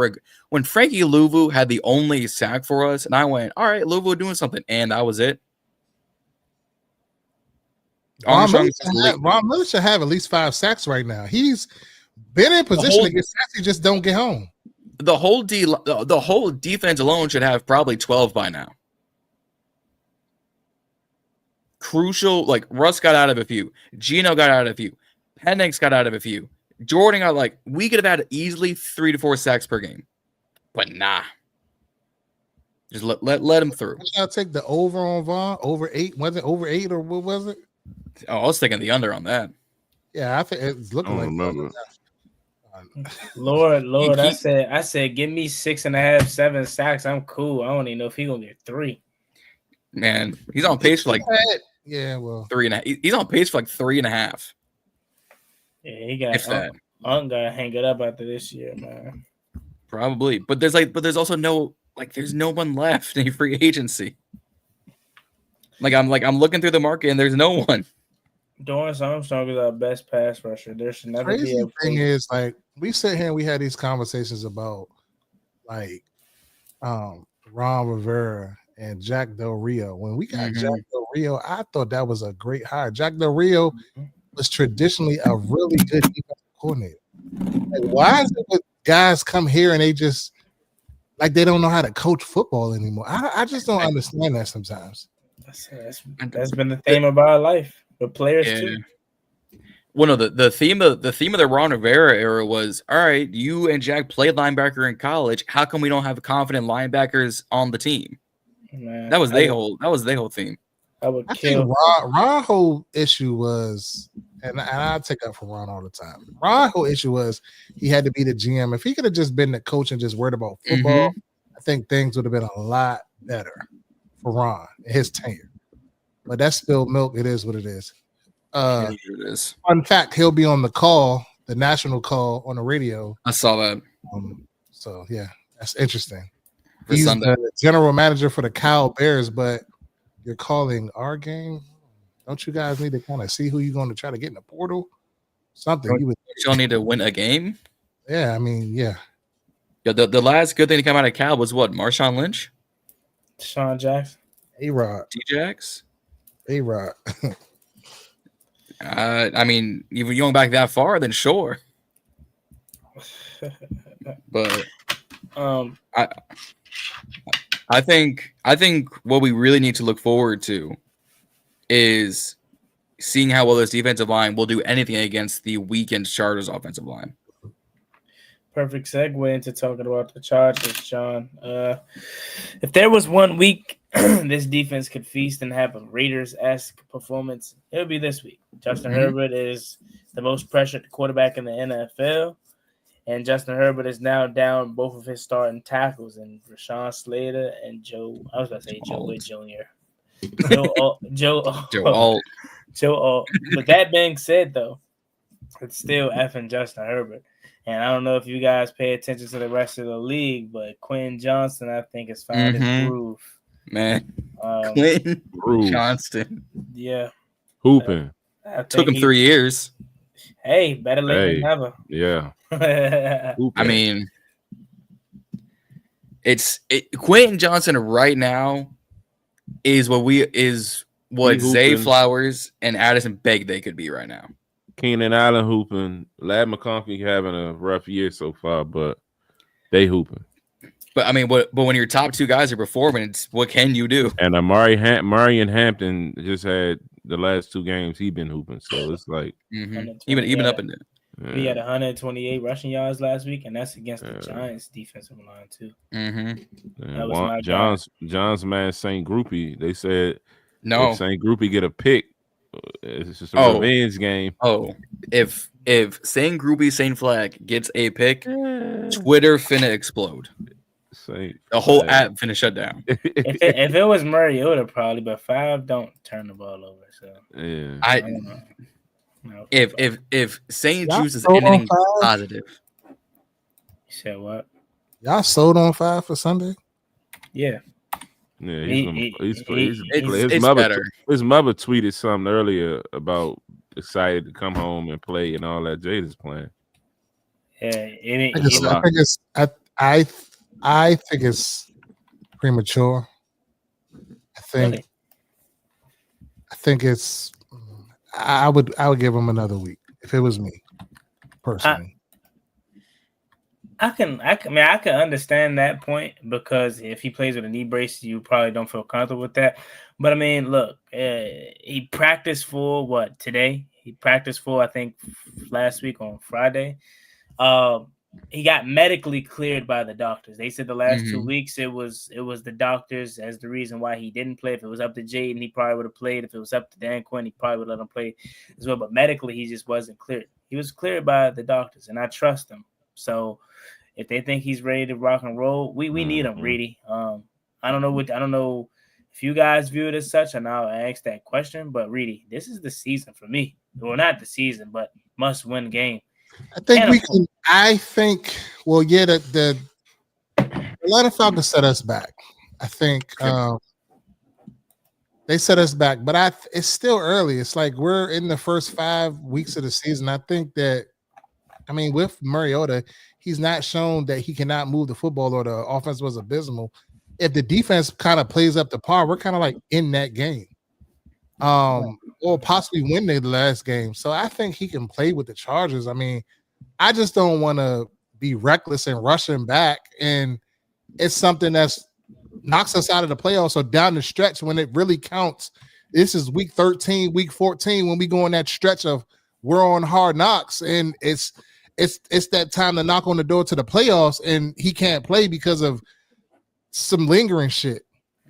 when Frankie Louvu had the only sack for us, and I went, all right, Louvu doing something, and that was it. Ron Miller should have at least 5 sacks right now. He's been in position to get sacks. He just don't get home. The whole defense alone should have probably 12 by now. Crucial, like Russ got out of a few, Gino got out of a few, Penix got out of a few, Jordan got we could have had easily 3 to 4 sacks per game, but nah. Just let him through. I'll take the over on Vaughn. Over 8. Was it over 8 or what was it? Oh, I was thinking the under on that. Yeah, I think it's looking like. Remember. Lord, I said, give me 6.5, 7 sacks. I'm cool. I don't even know if he's gonna get 3. Man, he's on pace for like yeah, well, 3.5. He's on pace for like 3.5. Yeah, he got If that. gotta hang it up after this year, man. Probably. But there's also there's no one left in free agency. I'm looking through the market and there's no one. Dorrance Armstrong is our best pass rusher. There should never be crazy a thing is, like, we sit here and we had these conversations about like Ron Rivera and Jack Del Rio. When we got Jack Del Rio, I thought that was a great hire. Jack Del Rio was traditionally a really good defensive coordinator. Like, why is it that guys come here and they just like they don't know how to coach football anymore? I just don't understand that sometimes. That's been the theme of our life. The players too. Well, no, the theme of the Ron Rivera era was, all right, you and Jack played linebacker in college. How come we don't have confident linebackers on the team? Man, that was their whole theme. I think Ron's whole issue was, and I take up for Ron all the time. Ron's whole issue was he had to be the GM. If he could have just been the coach and just worried about football, I think things would have been a lot better for Ron and his tenure. But that's spilled milk. It is what it is. It is. Fun fact: he'll be on the call, the national call on the radio. I saw that. So yeah, that's interesting. For He's Sunday. the general manager for the Cal Bears, but you're calling our game. Don't you guys need to kind of see who you're going to try to get in the portal? Something you don't need to win a game. Yeah, I mean, yeah. Yeah, the last good thing to come out of Cal was what? Marshawn Lynch, Sean Jackson, A-Rod, T-Jax, A-Rod. I mean, if you're going back that far, then sure. But I think what we really need to look forward to is seeing how well this defensive line will do anything against the weakened Chargers offensive line. Perfect segue into talking about the Chargers, John. If there was 1 week this defense could feast and have a Raiders-esque performance, it would be this week. Justin Herbert is the most pressured quarterback in the NFL, and Justin Herbert is now down both of his starting tackles, and Rashawn Slater and Joe Whitt Jr. Joe Alt. But that being said, though, it's still effing Justin Herbert. And I don't know if you guys pay attention to the rest of the league, but Quinn Johnson, I think, has found his groove. Man, Quinn Johnston. Yeah. Hooping. Took him 3 years. Hey, better late than never. Yeah. I mean, Quentin Johnson right now is what Zay Flowers and Addison Begg they could be right now. Keenan Allen hooping. Lad McConkey having a rough year so far, but they hooping. But I mean, but when your top two guys are performing, what can you do? And Marion Hampton just had the last 2 games he been hooping, so it's like even up in there. He had 128 rushing yards last week, and that's against the Giants' defensive line too. John's man St. Groupie. They said no. St. Groupie get a pick. It's just a revenge game. Oh, if St. Groupie St. Flag gets a pick, Twitter finna explode. The whole app finna shut down. if it was Murray, it would have probably. But 5 don't turn the ball over. So yeah, I don't know. No, if St. Juice is anything positive. You said what? Y'all sold on 5 for Sunday? Yeah. Yeah, his mother tweeted something earlier about excited to come home and play and all that. Jada's playing. Yeah, I think it's premature. I think it's. I would give him another week if it was me, personally. I can understand that point because if he plays with a knee brace, you probably don't feel comfortable with that. But I mean, look, he practiced full today? He practiced full, I think, last week on Friday. He got medically cleared by the doctors. They said the last 2 weeks it was the doctors as the reason why he didn't play. If it was up to Jaden, he probably would have played. If it was up to Dan Quinn, he probably would let him play as well. But medically, he just wasn't cleared. He was cleared by the doctors, and I trust him. So if they think he's ready to rock and roll, we need him, Reedie. I don't know if you guys view it as such, and I'll ask that question. But Reedie, this is the season for me. Well, not the season, but must-win game. I think we can. I think. Well, yeah, the Atlanta Falcons set us back. I think they set us back, but it's still early. It's like we're in the first 5 weeks of the season. I think that, I mean, with Mariota, he's not shown that he cannot move the football or the offense was abysmal. If the defense kind of plays up to par, we're kind of like in that game. Or possibly win the last game. So I think he can play with the Chargers. I mean, I just don't want to be reckless and rushing back. And it's something that's knocks us out of the playoffs or down the stretch when it really counts. This is week 13, week 14, when we go in that stretch of we're on hard knocks. And it's that time to knock on the door to the playoffs, and he can't play because of some lingering shit.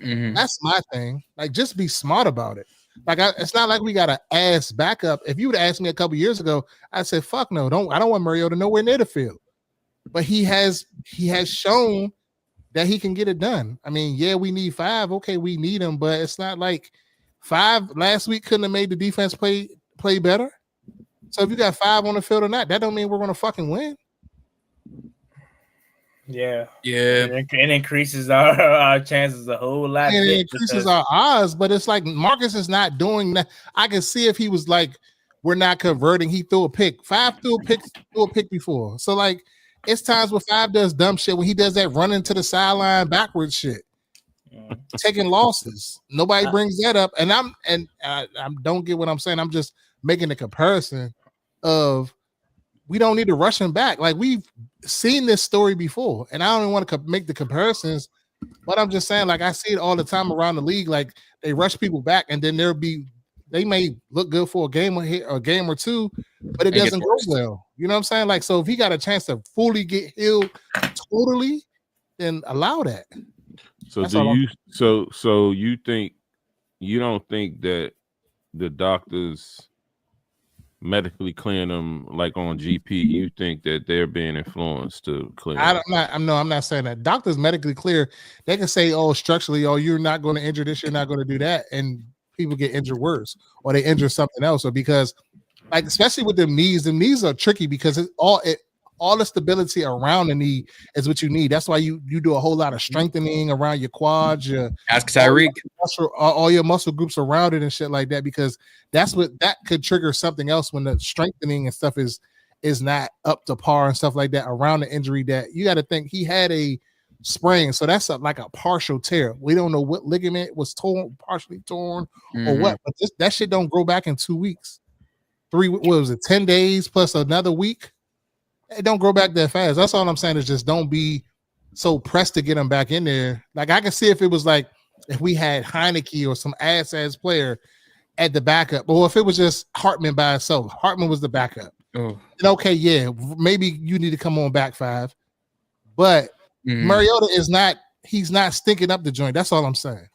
Mm-hmm. That's my thing. Like, just be smart about it. Like, it's not like we got an ass backup. If you would ask me a couple years ago, I'd say, fuck no, I don't want Mariota nowhere near the field. But he has shown that he can get it done. I mean, yeah, we need 5. Okay, we need him, but it's not like 5 last week couldn't have made the defense play better. So if you got 5 on the field or not, that don't mean we're going to fucking win. Yeah. It increases our chances a whole lot. And it increases our odds, but it's like Marcus is not doing that. I can see if he was like, we're not converting. He threw a pick. 5 threw a pick before. So like, it's times where 5 does dumb shit when he does that running to the sideline backwards shit, taking losses. Nobody brings that up, and I don't get what I'm saying. I'm just making a comparison of we don't need to rush him back. Like, we've seen this story before, and I don't even want to make the comparisons, but I'm just saying, like, I see it all the time around the league. Like, they rush people back, and then they may look good for a game or two, but it doesn't go well. You know what I'm saying? Like, so if he got a chance to fully get healed totally, then allow that. So That's so you don't think that the doctors medically clearing them like on GP? You think that they're being influenced to clear? I'm not saying that. Doctors medically clear, they can say, oh, structurally, oh, you're not going to injure this, you're not going to do that, and people get injured worse, or they injure something else, or because, like, especially with the knees are tricky because all the stability around the knee is what you need. That's why you do a whole lot of strengthening around your quads, ask Tyreek, all your muscle groups around it and shit like that, because that could trigger something else when the strengthening and stuff is not up to par and stuff like that around the injury. That you got to think he had a sprain, so that's like a partial tear. We don't know what ligament was partially torn or what, but that shit don't grow back in 2 weeks. 10 days plus another week? It don't grow back that fast. That's all I'm saying, is just don't be so pressed to get him back in there. Like, I can see if it was like if we had Heineke or some ass player at the backup, or if it was just Hartman by itself. Hartman was the backup. Oh. And okay, yeah, maybe you need to come on back 5. But Mariota he's not stinking up the joint. That's all I'm saying.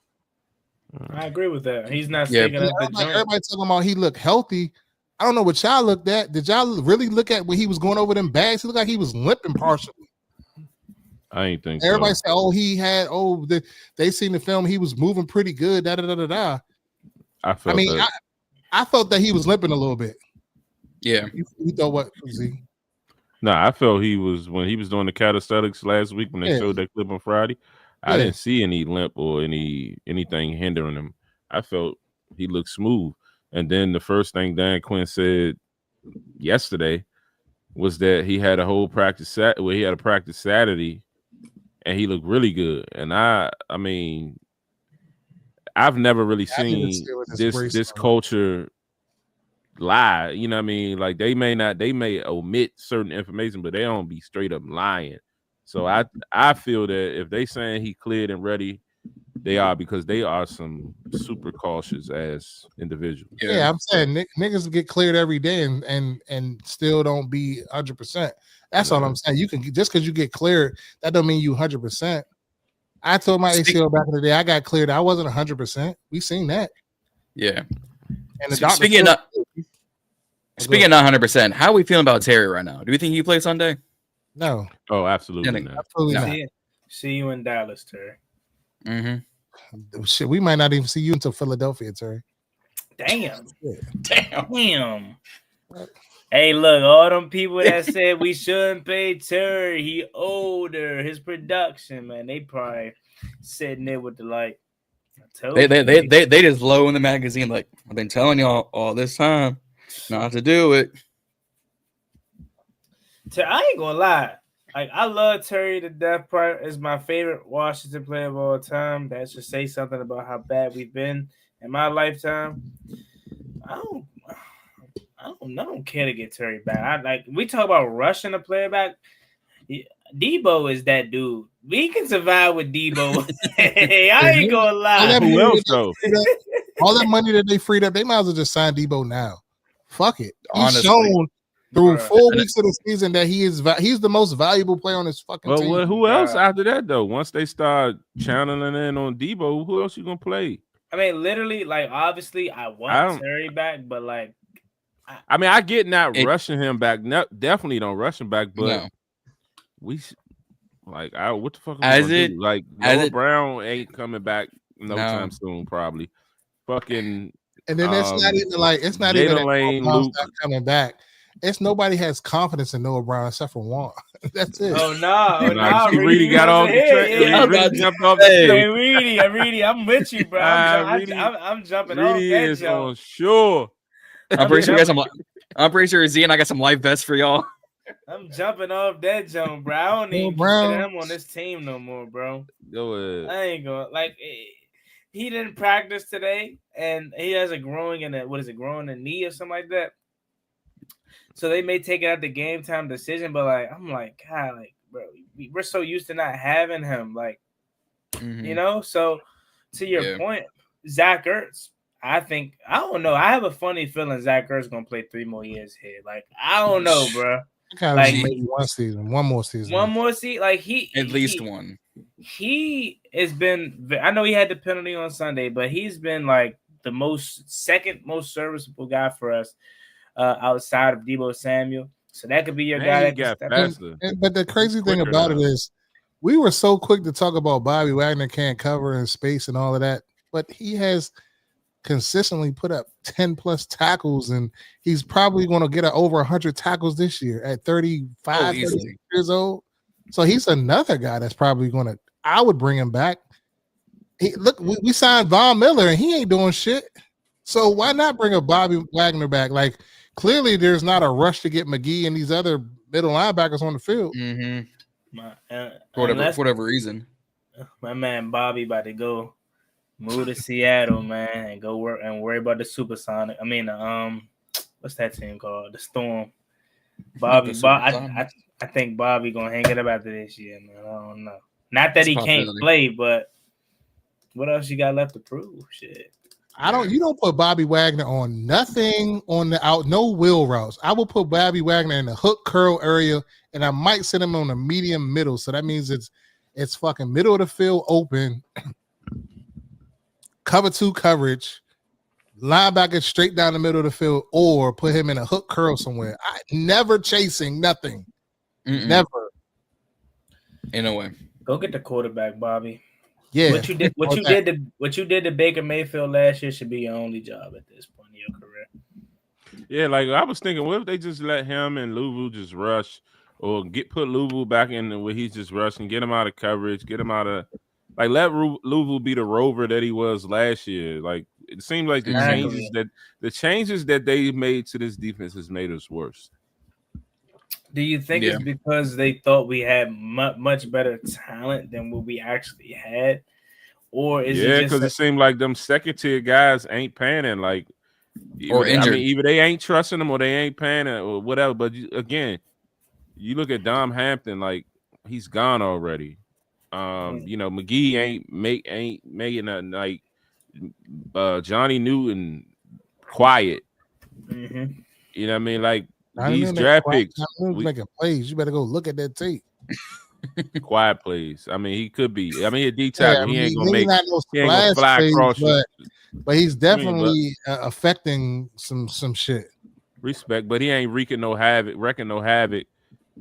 I agree with that. He's not stinking up the joint. Everybody talking about he looked healthy. I don't know what y'all looked at. Did y'all really look at when he was going over them bags? He looked like he was limping partially. I ain't think everybody so. said, they seen the film. He was moving pretty good. I felt that he was limping a little bit. Yeah. You thought what, Z? No, I felt he was, when he was doing the calisthenics last week when they showed that clip on Friday. I didn't see any limp or anything hindering him. I felt he looked smooth. And then the first thing Dan Quinn said yesterday was that he had a whole practice he had a practice Saturday, and he looked really good. And I mean, I've never really seen this culture lie. You know what I mean? Like, they may omit certain information, but they don't be straight up lying. So I feel that if they saying he cleared and ready, they are, because they are some super cautious as individuals. Yeah, I'm saying niggas get cleared every day and still don't be 100%. That's all I'm saying. You can, just because you get cleared, that don't mean you 100%. I told my ACL back in the day, I got cleared. I wasn't 100%. We seen that. Yeah. And the doctor speaking of not 100%, how are we feeling about Terry right now? Do we think he plays Sunday? No. Oh, absolutely not. Absolutely not. See you in Dallas, Terry. Mm-hmm. Shit, we might not even see you until Philadelphia, Terry. Damn. Damn. Damn. Hey, look, all them people that said we shouldn't pay Terry, he older, his production, man, they probably sitting there with the like. They just low in the magazine. Like, I've been telling y'all all this time not to do it. I ain't gonna lie. Like, I love Terry to death. Part is my favorite Washington player of all time. That should say something about how bad we've been in my lifetime. I don't care to get Terry back. We talk about rushing a player back. Debo is that dude. We can survive with Debo. Hey, I ain't gonna lie. Who else though? All that money that they freed up, they might as well just sign Debo now. Fuck it. He's Honestly. shown through 4 weeks of the season that he's the most valuable player on his fucking team. Well, who else after that though? Once they start channeling in on Debo, who else you gonna play? I mean, literally, like, obviously, I want Terry back, but like, I get not rushing him back. No, definitely don't rush him back, but No. what the fuck? Do? Like, Noah Brown ain't coming back no time soon, probably. Fucking. And then it's not even like it's not even that coming back. It's nobody has confidence in Noah Brown except for Juan. That's it. Oh no! Reedie got off the track. Reedie jumped off the track. Reedie, I'm with you, bro. I'm jumping off that is on sure. I'm pretty sure Zee and I got some life vests for y'all. I'm jumping off that jump, bro. I don't even consider him on this team no more, bro. Go ahead. I ain't going like. He didn't practice today, and he has a growing knee or something like that. So they may take it out the game time decision, but like I'm like, God, like, bro, we're so used to not having him, like, you know. So to your point, Zach Ertz, I don't know. I have a funny feeling Zach Ertz gonna play 3 more years here. Like, I don't know, bro. Like maybe one more season. Like at least one. He has been. I know he had the penalty on Sunday, but he's been like the second most serviceable guy for us outside of Deebo Samuel. So that could be your guy. That got faster. But the crazy thing about it is, we were so quick to talk about Bobby Wagner can't cover in space and all of that, but he has consistently put up 10 plus tackles, and he's probably going to get over 100 tackles this year at 35 years old. So he's another guy that's probably going to. I would bring him back. We signed Von Miller, and he ain't doing shit. So why not bring a Bobby Wagner back? Like, clearly there's not a rush to get McGee and these other middle linebackers on the field. For whatever reason. My man Bobby about to go move to Seattle, man, and go work and worry about the Supersonic. I mean, what's that team called? The Storm. I think Bobby gonna hang it up after this year, man. I don't know. Not that he can't play, but what else you got left to prove? Shit. You don't put Bobby Wagner on nothing on the out, no wheel routes. I will put Bobby Wagner in the hook curl area, and I might send him on the medium middle. So that means it's fucking middle of the field open, cover 2 coverage, linebacker straight down the middle of the field, or put him in a hook curl somewhere. Never chasing nothing. Never. In a way. Go get the quarterback, Bobby. Yeah. What you did to Baker Mayfield last year should be your only job at this point in your career. Yeah, like I was thinking, what if they just let him and Louvu just rush, or put Louvu back in where he's just rushing, get him out of coverage, get him out of let Louvu be the rover that he was last year. Like, it seems like the changes that they made to this defense has made us worse. Do you think it's because they thought we had much better talent than what we actually had? Or is it just because it seemed like them second-tier guys ain't panning, like, or injured. I mean, either they ain't trusting them or they ain't panning or whatever. But again, you look at Dom Hampton, like, he's gone already. You know, McGee ain't making a, like, Johnny Newton quiet. You know what I mean? Like, these draft picks making plays. You better go look at that tape. Quiet plays. I mean, he could be. I mean, he a D tackle. He ain't gonna make. He ain't gonna fly across. But he's definitely affecting some shit. Respect, but he ain't wreaking no havoc.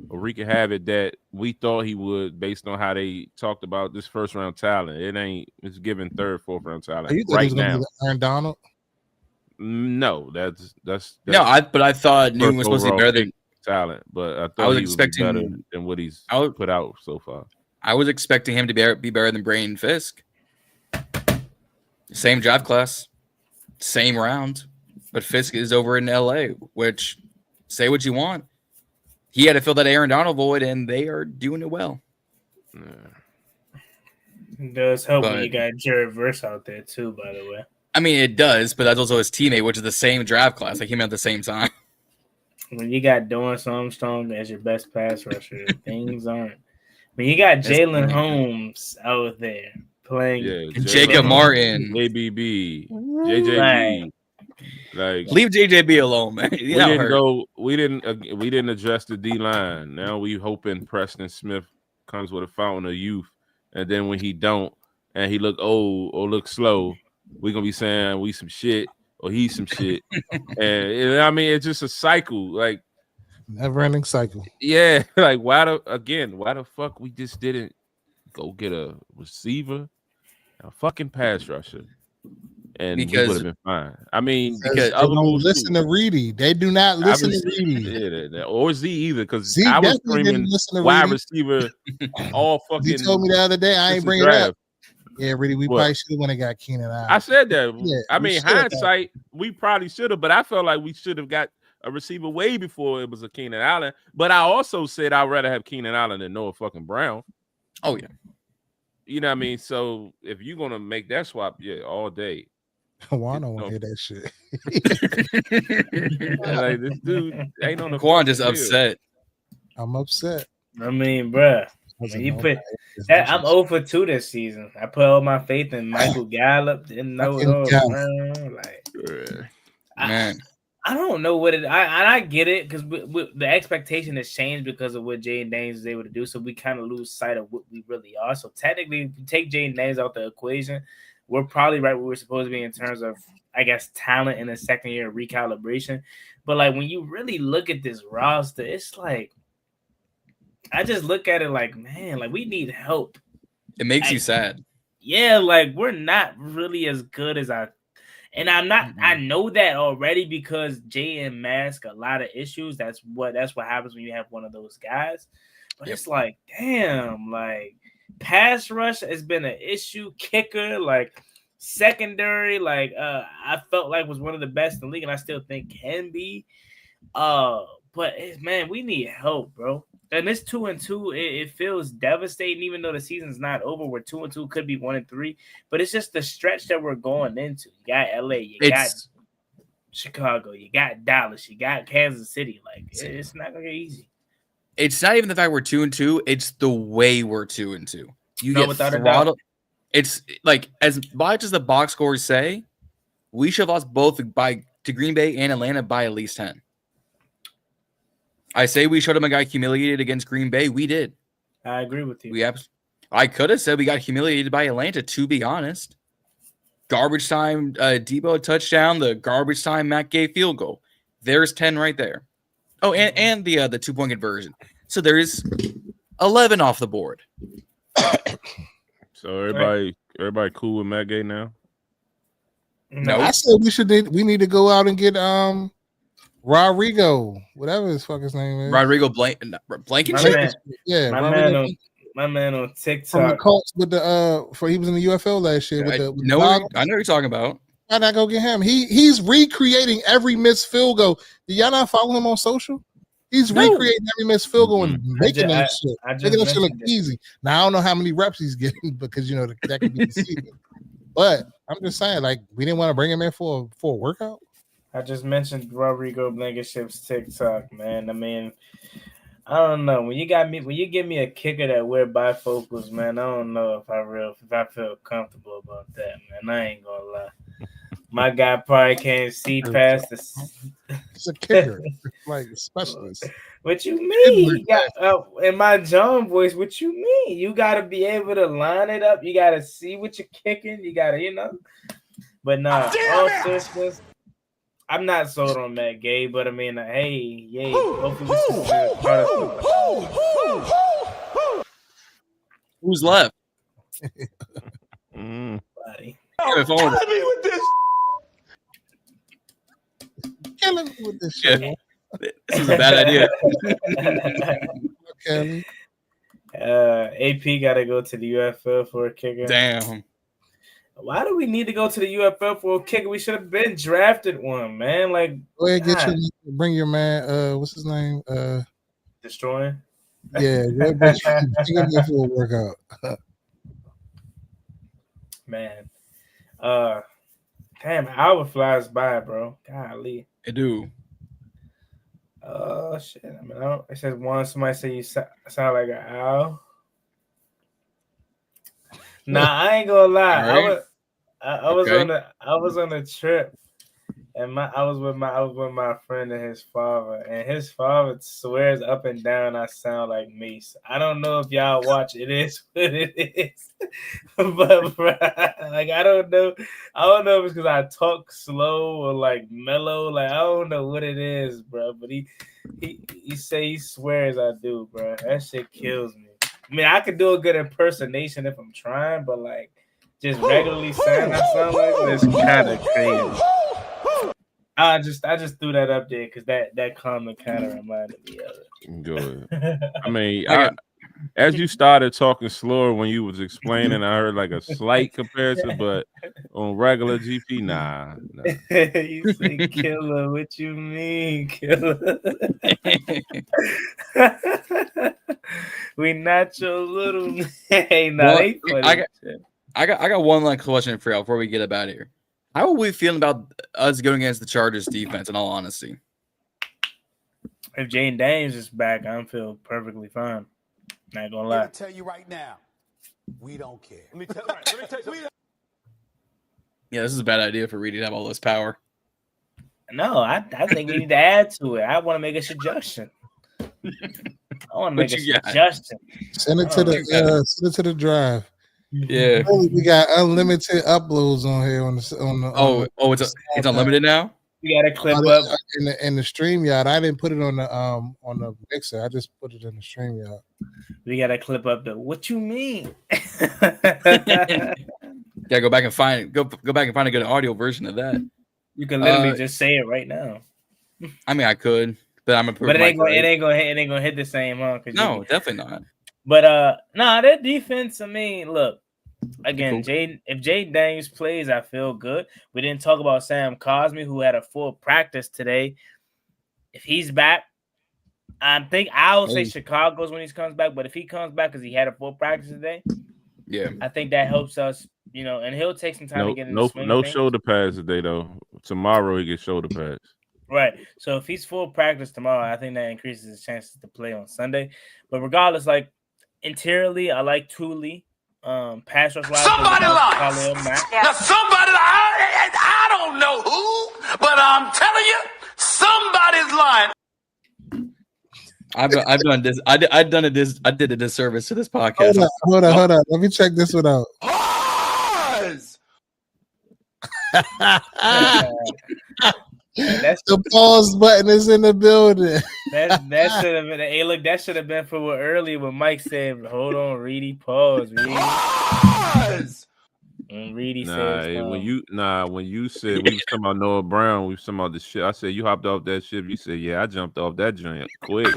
or wreak havoc that we thought he would, based on how they talked about this first round talent. It ain't. It's giving third, fourth round talent You thought right he was gonna now. be Aaron Donald? No, that's No, but I thought Newton was supposed to be better than talent, but I thought I was he expecting would be better than what he's put out so far. I was expecting him to be better than Brandon Fisk. Same draft class, same round, but Fisk is over in LA, which, say what you want, he had to fill that Aaron Donald void, and they are doing it well. It does help when you got Jared Verse out there too, by the way. I mean, it does, but that's also his teammate, which is the same draft class. They came out at the same time. When you got Dorrance Armstrong as your best pass rusher, things aren't. When you got Jalen Holmes out there playing, Jacob Martin, ABB, JJB, like leave JJB alone, man. We didn't adjust the D line. Now we hoping Preston Smith comes with a fountain of youth, and then when he don't, and he look old or look slow, we gonna be saying we some shit or he's some shit. And I mean, it's just a cycle, like never-ending cycle. Yeah, like why the fuck we just didn't go get a receiver, a fucking pass rusher, and we would have been fine. I mean, because they don't listen to Reedie. They do not listen to Reedie, or Zee either. Because I was screaming wide receiver all fucking. He told me the other day I ain't bring it up. Yeah, Reedie, we probably should have went and got Keenan Allen. I said that. Yeah, I mean, hindsight, we probably should have, but I felt like we should have got a receiver way before it was a Keenan Allen. But I also said I'd rather have Keenan Allen than Noah fucking Brown. Oh yeah. You know what I mean? So if you're gonna make that swap, yeah, all day. Juan don't want to hear that shit. Like this dude ain't on the Juan just upset. I'm upset. I mean, bruh. You put that, I'm 0 for 2 this season. I put all my faith in Michael Gallup. Didn't know it all. Like, man. I don't know what it. I get it because the expectation has changed because of what Jaden Daniels is able to do. So we kind of lose sight of what we really are. So technically, if you take Jaden Daniels out the equation, we're probably right where we're supposed to be in terms of, I guess, talent in the second year of recalibration. But like when you really look at this roster, it's like I just look at it like, man, like we need help. It makes you sad. Yeah, like we're not really as good as and I'm not. Mm-hmm. I know that already because JM mask a lot of issues. That's what happens when you have one of those guys. But it's like, damn, like pass rush has been an issue. Kicker, like secondary, like I felt like was one of the best in the league, and I still think can be. But man, we need help, bro. And this 2-2, it feels devastating, even though the season's not over. We're 2-2, could be 1-3, but it's just the stretch that we're going into. You got LA, you got Chicago, you got Dallas, you got Kansas City. Like it's not gonna get easy. It's not even the fact we're 2-2; it's the way we're 2-2. You get throttled. It's like as much as the box scores say, we should have lost both to Green Bay and Atlanta by at least 10. I say we showed him a guy humiliated against Green Bay. We did. I agree with you. I could have said we got humiliated by Atlanta, to be honest. Garbage time, Debo touchdown, the garbage time Matt Gay field goal. There's 10 right there. Oh, and the 2-point conversion. So there's 11 off the board. So everybody cool with Matt Gay now? No, I said we need to go out and get Rodrigo, whatever his his name is. Rodrigo Blankenship? Yeah, my man on TikTok. From the Colts with he was in the UFL last year. I know what you're talking about. Why not go get him? He's recreating every missed field goal. Do y'all not follow him on social? He's recreating every missed field goal and making that shit. Making that shit look easy. Now I don't know how many reps he's getting because that could be deceiving. But I'm just saying, like, we didn't want to bring him in for a workout. I just mentioned Rodrigo Blankenship's TikTok, man. I mean, I don't know. When you give me a kicker that wear bifocals, man, I don't know if I feel comfortable about that, man. I ain't gonna lie. My guy probably can't see past the. It's a kicker, like a specialist. What you mean? You got, in my John voice, what you mean? You got to be able to line it up. You got to see what you're kicking. You got to, But nah, all seriousness. I'm not sold on Matt Gay, but I mean, hey, yay. Hopefully this is the part of Who's left? somebody. Killing me with this. Killing me with this shit. Yeah. This is a bad idea. Kelly. AP got to go to the UFL for a kicker. Damn. Why do we need to go to the UFL for a kicker? We should have been drafted one, man. Like, Go ahead, bring your man. What's his name? destroying. Yeah, bring him for a workout. Man, damn, hour flies by, bro. Golly. I do. Oh shit! I mean, it says one. Somebody say you sound like an owl. Nah, I ain't gonna lie. Right. I was on a trip, and I was with my friend and his father, and his father swears up and down I sound like Mace. I don't know if y'all watch It Is What It Is, but bro, like I don't know if it's because I talk slow or like mellow. Like I don't know what it is, bro. But he swears I do, bro. That shit kills me. I mean, I could do a good impersonation if I'm trying, but like just regularly saying I sound like it's kind of crazy. I just threw that up there because that comment kind of reminded me of it. Go ahead. I mean, as you started talking slower when you was explaining, I heard like a slight comparison, but on regular GP, nah. You say killer, what you mean, killer? We not your little hey, nah, well, I got one last question for y'all before we get up out of here. How are we feeling about us going against the Chargers defense, in all honesty? If Jaden Daniels is back, I feel perfectly fine. Not gonna lie. Let me tell you right now, we don't care. Let me tell you something. Yeah, this is a bad idea for Reedie to have all this power. No, I think we need to add to it. I want to make a suggestion. I want to make a suggestion. Send it to the drive. Yeah, we got unlimited uploads on here on the. It's unlimited now. We got to clip up in the StreamYard. I didn't put it on the mixer. I just put it in the StreamYard. We got to clip up the what you mean. Gotta go back and find a good audio version of that. You can literally just say it right now. I mean, I could, but I'm a. But it ain't gonna hit the same, huh? No, definitely not. But their defense. I mean, look. Again, if Jaden Daniels plays, I feel good. We didn't talk about Sam Cosmi, who had a full practice today. If he's back, I think I'll say Chicago's when he comes back. But if he comes back because he had a full practice today, yeah, I think that helps us. You know, and he'll take some time to get in the swing. No shoulder pads today though. Tomorrow he gets shoulder pads. Right. So if he's full practice tomorrow, I think that increases his chances to play on Sunday. But regardless, like interiorly, I like Thule. Pass rush wise. Somebody lies. Now somebody, I don't know who, but I'm telling you, somebody's lying. I did a disservice to this podcast. Hold on. Let me check this one out. The pause button is in the building. That should have been. Hey, look, that should have been for what earlier when Mike said, "Hold on, Reedie, pause, Reedie." And Reedie said, when you said we was talking about Noah Brown, we was talking about the shit. I said you hopped off that ship. You said, yeah, I jumped off that joint quick.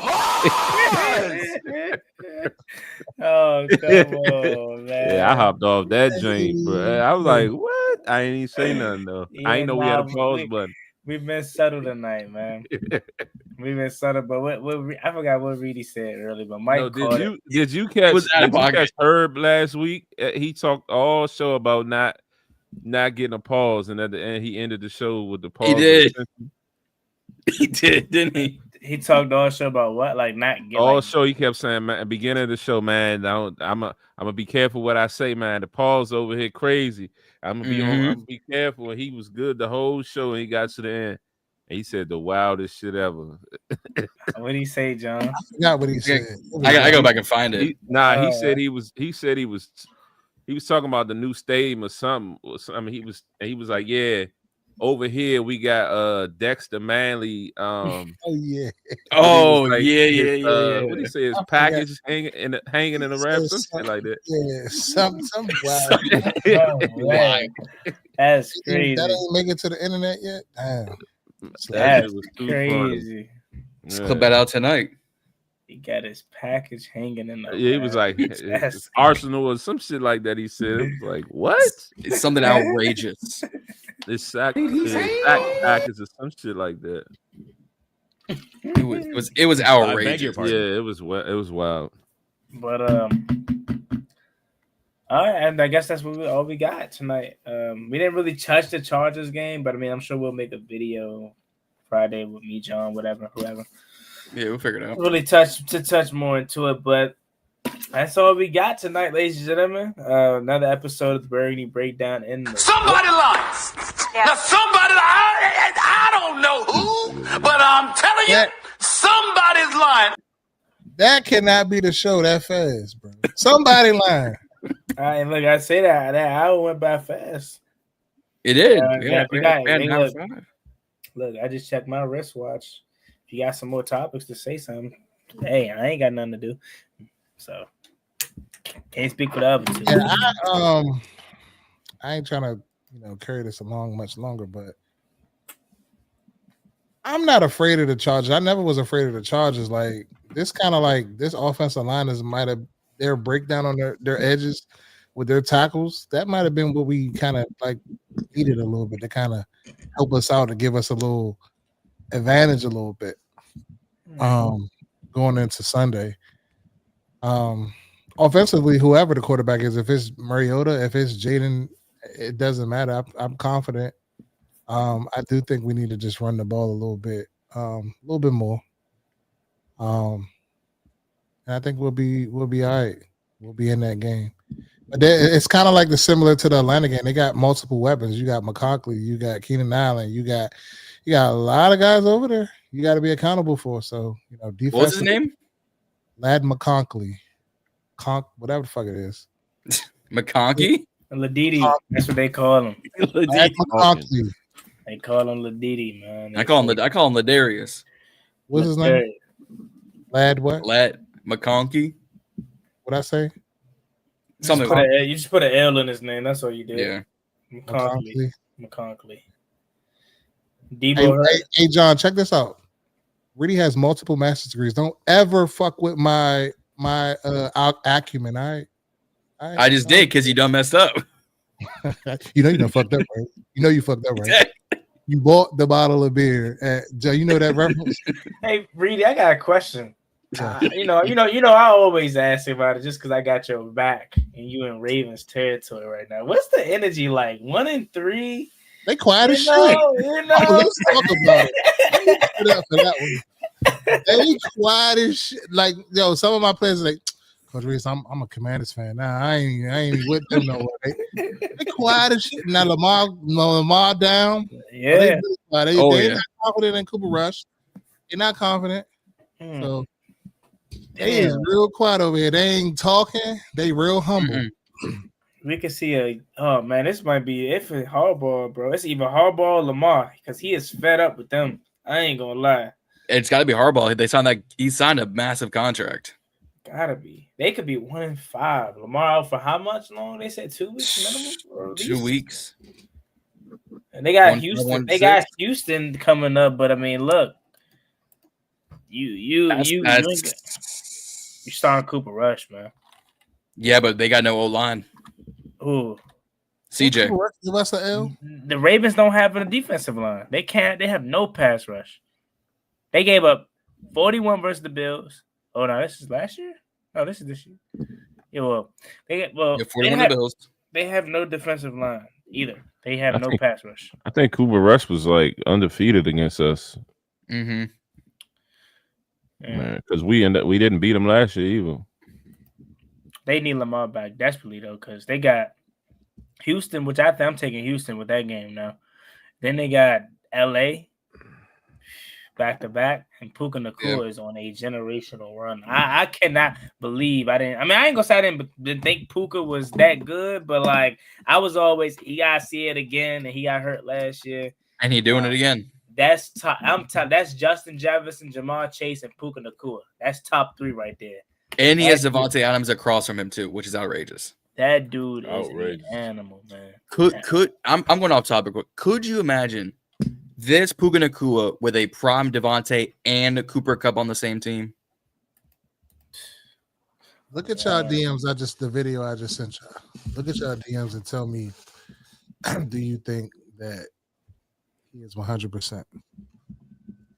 Oh, come on, man. Yeah, I hopped off that joint, bro. I was like, what? I ain't even say nothing though. Yeah, I ain't know we had a pause button. We've been subtle tonight, man. We've been subtle, but what I forgot what Reedie said earlier. But Mike, did you catch Herb last week? He talked all show about not getting a pause, and at the end he ended the show with the pause. He did. He did, didn't he? He talked all show about what, like not getting all show. He kept saying, man, at the beginning of the show, man, I'm gonna be careful what I say, man. The pause over here crazy. I'm gonna be careful. And he was good the whole show, and he got to the end. And he said the wildest shit ever. What did he say, John? I forgot what he said. I go back and find it. He said he was talking about the new stadium or something. I mean, he was like, yeah. over here we got Dexter Manley. Oh yeah. Oh like yeah. What do you say? His package hanging in the wrap, some shit like that. Yeah, some wild. Oh, man. That's crazy. That ain't make it to the internet yet. Damn. That shit was too crazy. Let's clip that out tonight. He got his package hanging in the. Yeah, he was like Arsenal or some shit like that. He said, it was like, what? It's something outrageous. This sack package or some shit like that. It was outrageous. Yeah, it was wild. But all right, and I guess that's all we got tonight. We didn't really touch the Chargers game, but I mean, I'm sure we'll make a video Friday with me, John, whoever. Yeah, we'll figure it out. Really touch more into it, but that's all we got tonight, ladies and gentlemen. Another episode of the Burgundy Breakdown Somebody lies. Yeah. Now somebody, I don't know who, but I'm telling you, somebody's lying. That cannot be the show that fast, bro. Somebody lying. All right, look, I say that hour went by fast. It did. Look, I just checked my wristwatch. If you got some more topics to say something, hey, I ain't got nothing to do. So can't speak for the other two. Yeah, I ain't trying to, carry this along much longer, but I'm not afraid of the Chargers. I never was afraid of the Chargers. Like this kind of like this offensive line might have their breakdown on their edges with their tackles. That might have been what we kind of like needed a little bit to kind of help us out to give us a little advantage a little bit going into Sunday. Offensively, whoever the quarterback is, if it's Mariota, if it's Jaden, it doesn't matter. I'm confident. I do think we need to just run the ball a little bit more. And I think we'll be all right. We'll be in that game. But it's kind of like similar to the Atlanta game. They got multiple weapons. You got McConkley, you got Keenan Allen, you got a lot of guys over there you got to be accountable for. So, defense. What's his name? Lad McConkley. Whatever the fuck it is. McConkey? Ladidi. That's what they call him. Lad McConkley. They call him Ladidi, man. I call him Ladarius. What's his name? Lad what? Lad McConkey. What'd I say? Something. You just put an L in his name. That's all you did. Yeah. McConkley. Hey, John, check this out. Reedie has multiple master's degrees. Don't ever fuck with my acumen. I just did because you done messed up. you done fucked up, right? You fucked up, right? You bought the bottle of beer. Joe, you know that reference? Hey, Reedie, I got a question. I always ask about it just because I got your back and you in Ravens territory right now. What's the energy like? 1-3? They quiet as shit. Let's talk about it. For that one. They quiet as shit. Like, some of my players are like, Coach Reese, I'm a Commanders fan. Nah, I ain't with them no way. They quiet as shit. Now Lamar down. Yeah. They're not confident in Cooper Rush. They're not confident. So they is real quiet over here. They ain't talking. They real humble. We can see this might be if it's Harbaugh, bro. It's either Harbaugh or Lamar because he is fed up with them. I ain't gonna lie. It's got to be Harbaugh. He signed a massive contract. Gotta be. They could be 1-5. Lamar out for how much long? They said 2 weeks minimum. Or 2 weeks. And they got Houston. They got Houston coming up. But I mean, look, you starting Cooper Rush, man. Yeah, but they got no O-line. Ooh. CJ. What's the L? The Ravens don't have a defensive line. They have no pass rush. They gave up 41 versus the Bills. Oh no, this is last year? No, this is this year. Yeah, they 41 the Bills. They have no defensive line either. They have no pass rush. I think Cooper Rush was like undefeated against us. Mm-hmm. Man, because we didn't beat them last year either. They need Lamar back desperately though, because they got Houston, which I'm taking Houston with that game now. Then they got LA back to back, and Puka Nacua is on a generational run. I cannot believe I ain't gonna say I didn't think Puka was that good, but like I was always, he got to see it again, and he got hurt last year. And he doing it again. That's top. That's Justin Jefferson, Jamar Chase, and Puka Nacua. That's top 3 right there. And he has Devontae Adams across from him too, which is outrageous. That dude is an animal, man. I'm going off topic. Could you imagine this Puka Nacua with a prime Devontae and Cooper Kupp on the same team? Look at y'all DMs. The video I just sent y'all. Look at y'all DMs and tell me, do you think that he is 100%?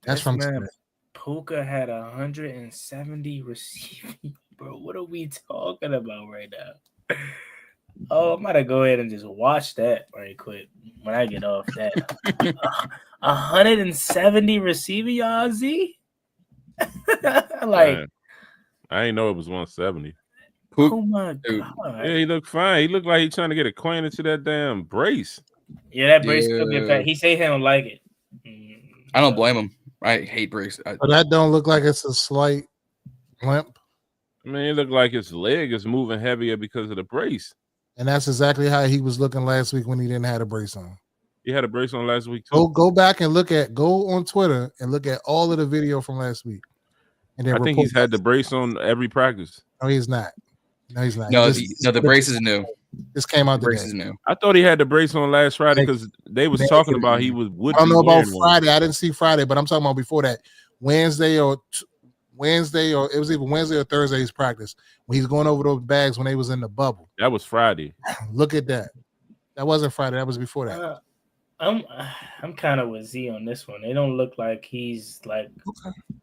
That's from today. Puka had 170 receiving. Bro, what are we talking about right now? Oh, I'm gonna go ahead and just watch that right quick when I get off that. 170 receiving yards, Z? Man, I didn't know it was 170. Oh my god! Yeah, he looked fine. He looked like he's trying to get acquainted to that damn brace. Yeah, that brace could be bad. He say he don't like it. I don't blame him. I hate brace. But that don't look like it's a slight limp. I mean, it looked like his leg is moving heavier because of the brace. And that's exactly how he was looking last week when he didn't have a brace on. He had a brace on last week too. Go back and go on Twitter and look at all of the video from last week. And then I think he's had the brace on every practice. No, he's not. No, he's not. No, the brace is new. This came out. The brace is new. I thought he had the brace on last Friday because they was talking about he would. I don't know about Friday. I didn't see Friday, but I'm talking about before that. Wednesday or it was either Wednesday or Thursday's practice when he's going over those bags when they was in the bubble. That was Friday. Look at that. That wasn't Friday. That was before that. I'm kind of with Z on this one. They don't look like he's like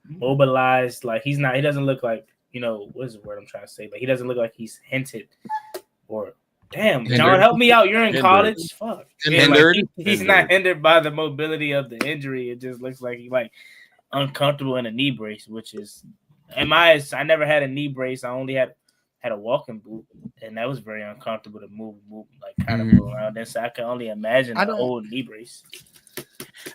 mobilized. Like he's not. He doesn't look like, you know, what's the word I'm trying to say? But he doesn't look like he's hinted or damn. John, help me out. You're in college. Fuck. Yeah, like he's not hindered by the mobility of the injury. It just looks like he's like uncomfortable in a knee brace, which is in my eyes. I never had a knee brace. I only had a walking boot, and that was very uncomfortable to move like kind of move around. And so I can only imagine an old knee brace.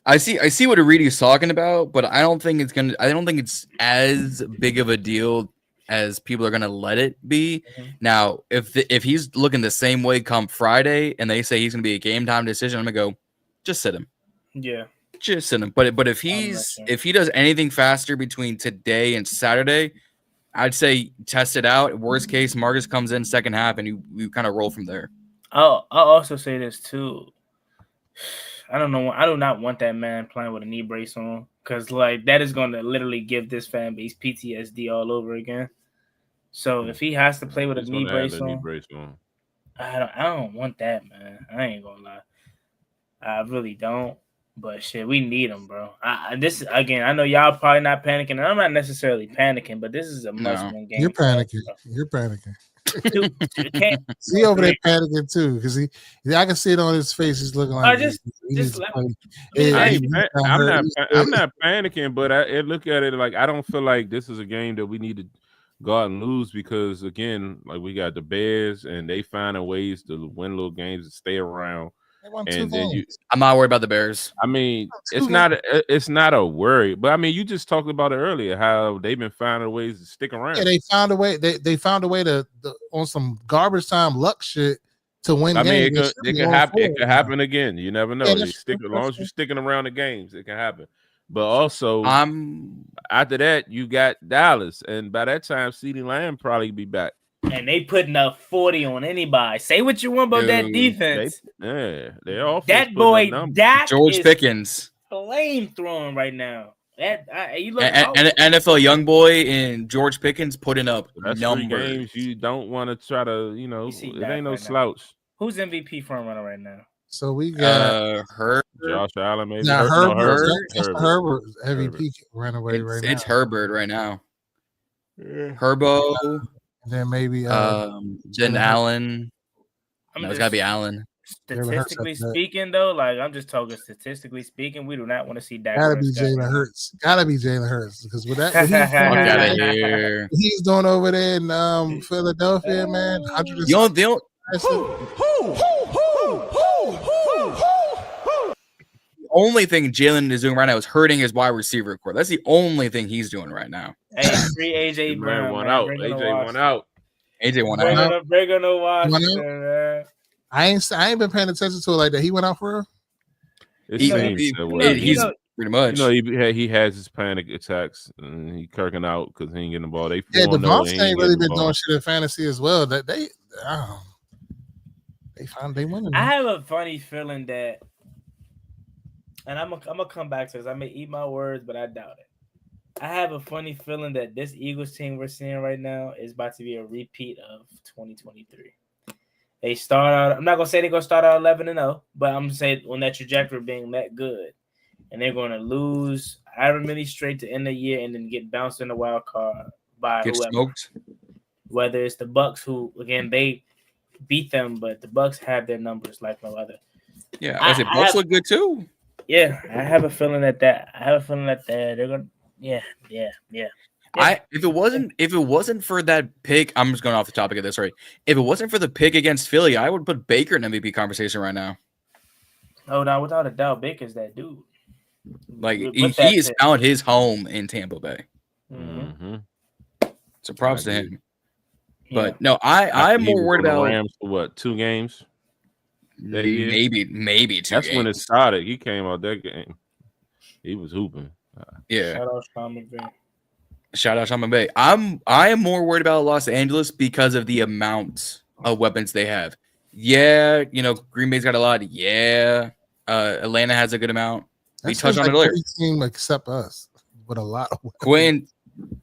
I see what Reedie's talking about, but I don't think it's as big of a deal as people are gonna let it be. Now, if he's looking the same way come Friday, and they say he's gonna be a game time decision, I'm gonna go, just sit him. Yeah, just sit him. But if he does anything faster between today and Saturday, I'd say test it out. Worst case, Marcus comes in second half, and you kind of roll from there. I'll also say this too. I don't know. I do not want that man playing with a knee brace on, because like that is going to literally give this fan base PTSD all over again. So if he has to play with a knee brace on, I don't want that, man. I ain't gonna lie. I really don't. But shit, we need him, bro. This again, I know y'all probably not panicking, and I'm not necessarily panicking, but this is a must-win game. You're panicking. You're panicking. See over there panicking too, because I can see it on his face. He's looking like I'm not panicking, but I look at it like I don't feel like this is a game that we need to go out and lose, because again, like we got the Bears and they finding ways to win little games and stay around. And then I'm not worried about the Bears. I mean, it's not a worry, but I mean, you just talked about it earlier how they've been finding ways to stick around. Yeah, they found a way. They found a way to on some garbage time luck shit to win. I mean, it can happen. It can happen again. You never know. As long as you're sticking around the games, it can happen. But also, after that, you got Dallas, and by that time, CeeDee Lamb probably be back. And they putting up 40 on anybody. Say what you want about that defense. They're all that boy. That George Pickens flame throwing right now. You look and NFL young boy and George Pickens putting up numbers. 3 games you don't want to try to, it ain't no slouch. Who's MVP front runner right now? So we got Herbert, Josh Allen, maybe. Herbert MVP running away right now. It's Herbert right now. Herbo. And then maybe Jen Allen. No, it's gotta be Allen. Statistically speaking, though, like I'm just talking statistically speaking, we do not want to see Dak. Gotta be Jalen Hurts. Gotta be Jalen Hurts, because with that, he's doing over there in Philadelphia, man. Only thing Jalen is doing right now is hurting his wide receiver core. That's the only thing he's doing right now. Hey, free AJ Brown. One out. AJ won out. AJ won out. Bring on Washington, man. I ain't been paying attention to it like that. He went out for real? It He- seems he- that way. he's pretty much. He has his panic attacks and he kirking out because he ain't getting the ball. They Yeah, 4-0, Devontae he ain't really getting the been ball. doing shit in fantasy as well. That they winning. I Man. have a funny feeling that, and I'm gonna come back to this. I may eat my words, but I doubt it. I have a funny feeling that this Eagles team we're seeing right now is about to be a repeat of 2023. They start out. I'm not gonna say they're gonna start out 11-0, but I'm gonna say on that trajectory of being that good, and they're gonna lose however many straight to end the year, and then get bounced in the wild card by Get whoever. smoked. Whether it's the Bucks, who again they beat them, but the Bucks have their numbers like no other. Yeah, I say Bucks look good too. Yeah, I have a feeling that they're gonna. Yeah. If it wasn't for that pick, I'm just going off the topic of this, right? If it wasn't for the pick against Philly, I would put Baker in MVP conversation right now. Oh, no, without a doubt, Baker's that dude. Like With he that has pick. found his home in Tampa Bay. Mm-hmm. So props to I agree. him. But no, I'm more worried the about Rams for what, 2 games? That year? maybe 2 That's games. when it started. He came out that game. He was hooping. Yeah. Shout out Sean McVay. Shout out Sean McVay. I am more worried about Los Angeles because of the amount of weapons they have. Yeah, Green Bay's got a lot. Yeah, Atlanta has a good amount. We touched on it earlier. Every team except us with a lot of weapons.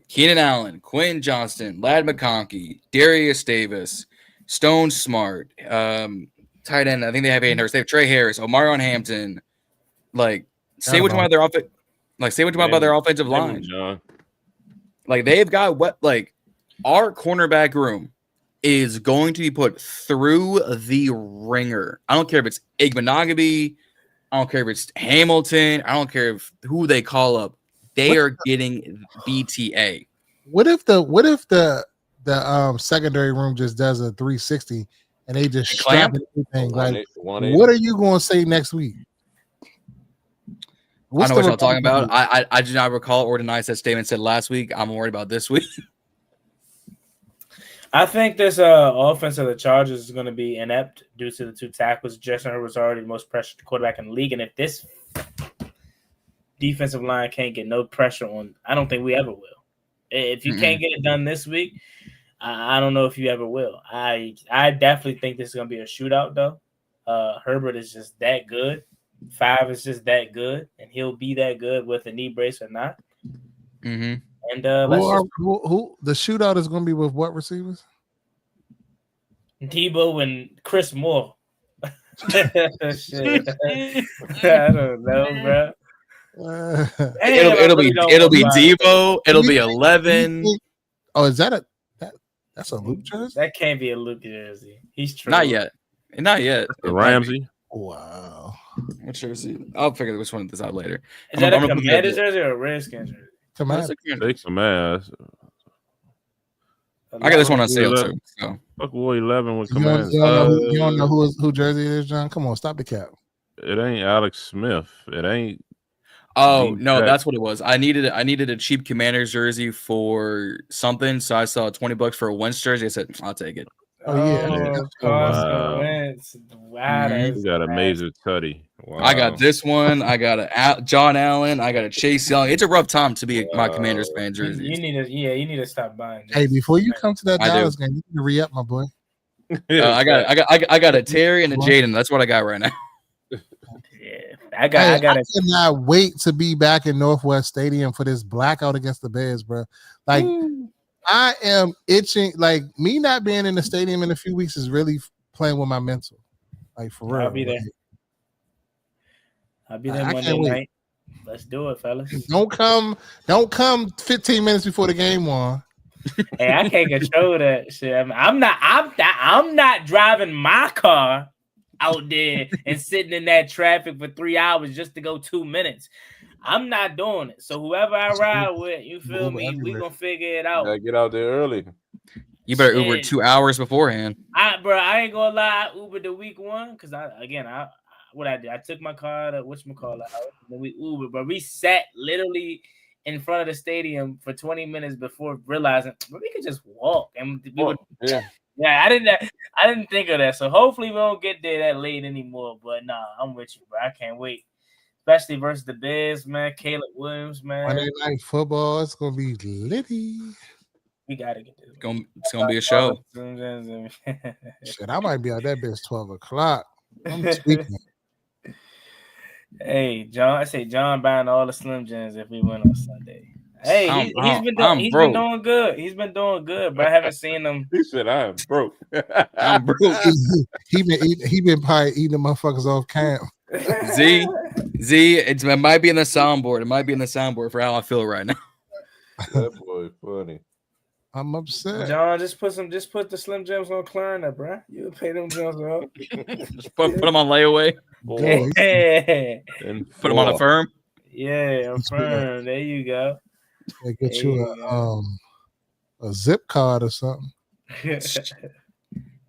Keenan Allen, Quinn Johnston, Lad McConkey, Darius Davis, Stone Smart, tight end. I think they have Aiden Hurst. They have Trey Harris, Omarion Hampton. Like, say what you want about their offense. Like, say what you want about their offensive line. John. Like, they've got what? Like, our cornerback room is going to be put through the ringer. I don't care if it's Igbenogany. I don't care if it's Hamilton. I don't care if who they call up. They are getting BTA. What if the secondary room just does a 360 and they just strap everything? Like, what are you going to say next week? I know what y'all talking about. I do not recall or deny that statement said last week. I'm worried about this week. I think this offense of the Chargers is going to be inept due to the 2 tackles. Justin Herbert was already the most pressured quarterback in the league, and if this defensive line can't get no pressure on, I don't think we ever will. If you can't get it done this week, I don't know if you ever will. I definitely think this is going to be a shootout, though. Herbert is just that good. 5 is just that good, and he'll be that good with a knee brace or not. Mm-hmm. And who the shootout is going to be with what receivers? Debo and Chris Moore. Shit. I don't know, bro. It'll be Debo. It'll be 11. Oh, is that that's a Luke jersey? That can't be a Luke jersey. He's true. Not yet. Ramsey. Wow. What jersey? I'll figure which one this out later. Is that a Commander jersey or a Redskins jersey? Take some ass. I got this one on sale too. So. Fuck War 11 with You Commanders. don't know who jersey it is, John? Come on, stop the cap. It ain't Alex Smith. It ain't. Oh no, that's what it was. I needed a cheap Commanders jersey for something, so I saw $20 for a Wentz jersey. I said, I'll take it. Carson Wentz. Wow, you got a major tutty. Wow. I got this one. I got a John Allen. I got a Chase Young. It's a rough time to be my Commanders fan jersey. You need to stop buying. Hey, before you come to that Dallas game, you need to re-up, my boy. I got a Terry and a Jaden. That's what I got right now. I cannot wait to be back in Northwest Stadium for this blackout against the Bears, bro. Like, I am itching. Like, me not being in the stadium in a few weeks is really playing with my mental. Like, for real. I'll be there. Monday night. Let's do it, fellas. Don't come 15 minutes before the game on. Hey, I can't control that shit. I'm not driving my car out there and sitting in that traffic for 3 hours just to go 2 minutes. I'm not doing it. So whoever I ride with, you feel me? We gonna figure it out. Gotta get out there early. You better Uber 2 hours beforehand. I ain't gonna lie. I Ubered the week 1 because what I did, I took my car to whatchamacallit out, and then we Ubered, but we sat literally in front of the stadium for 20 minutes before realizing we could just walk. And I didn't think of that. So hopefully we don't get there that late anymore. But nah, I'm with you, bro. I can't wait. especially versus the Bears, man. Caleb Williams, man. Monday Night Football. It's gonna be litty. We gotta get this. It's gonna be a show. Shit, I might be out that bitch 12 o'clock. I'm tweaking. Hey, John. I say John buying all the Slim Jims if we win on Sunday. Hey, he's been doing good. He's been doing good, but I haven't seen him. He said, "I am broke." I'm broke. He been probably eating the motherfuckers off camp. Z, it might be in the soundboard. It might be in the soundboard for how I feel right now. That boy funny. I'm upset. John, just put the Slim Jims on Klarna, bro. You pay them Jims up. Just put them on layaway. Boy, And put them on a firm. Yeah, a firm. There you go. They get you a zip card or something. Do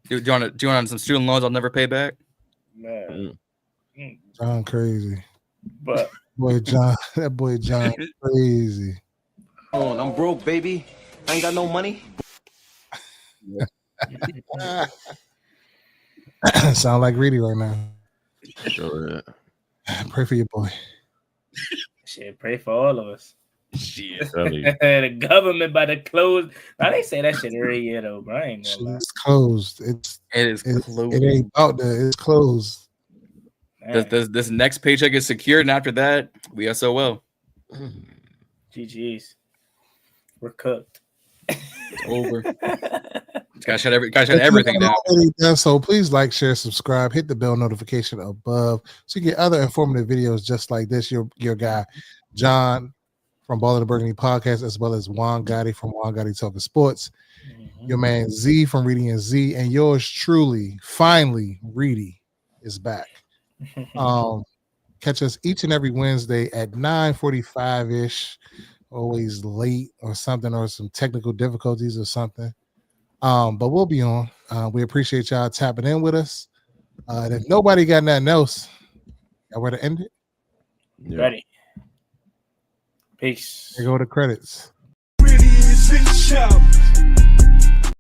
you want some student loans I'll never pay back? Man. John crazy. But that boy John crazy. I'm broke, baby. I ain't got no money. Sound like Reedie right now. Sure. Pray for your boy. Shit, pray for all of us. Shit. The government by the close. Now they say that shit every year though, bro. I ain't gonna lie. It's closed. It is closed. It ain't out there. It's closed. This next paycheck is secured, and after that, we SOL. GG's. We're cooked. Over. Gotta shut everything down. So please like, share, subscribe, hit the bell notification above so you get other informative videos just like this. Your guy John from Ballin In Burgundy podcast, as well as Juan Gotti from Juan Gotti Talking Sports. Your man Z from Reedie and Zee, and yours truly, finally, Reedie is back. Catch us each and every Wednesday at 9:45-ish. Always late or something, or some technical difficulties or something. But we'll be on. We appreciate y'all tapping in with us. And if nobody got nothing else, y'all ready to end it? Yeah. Ready. Peace. Here go the credits. Reedie and Zee show.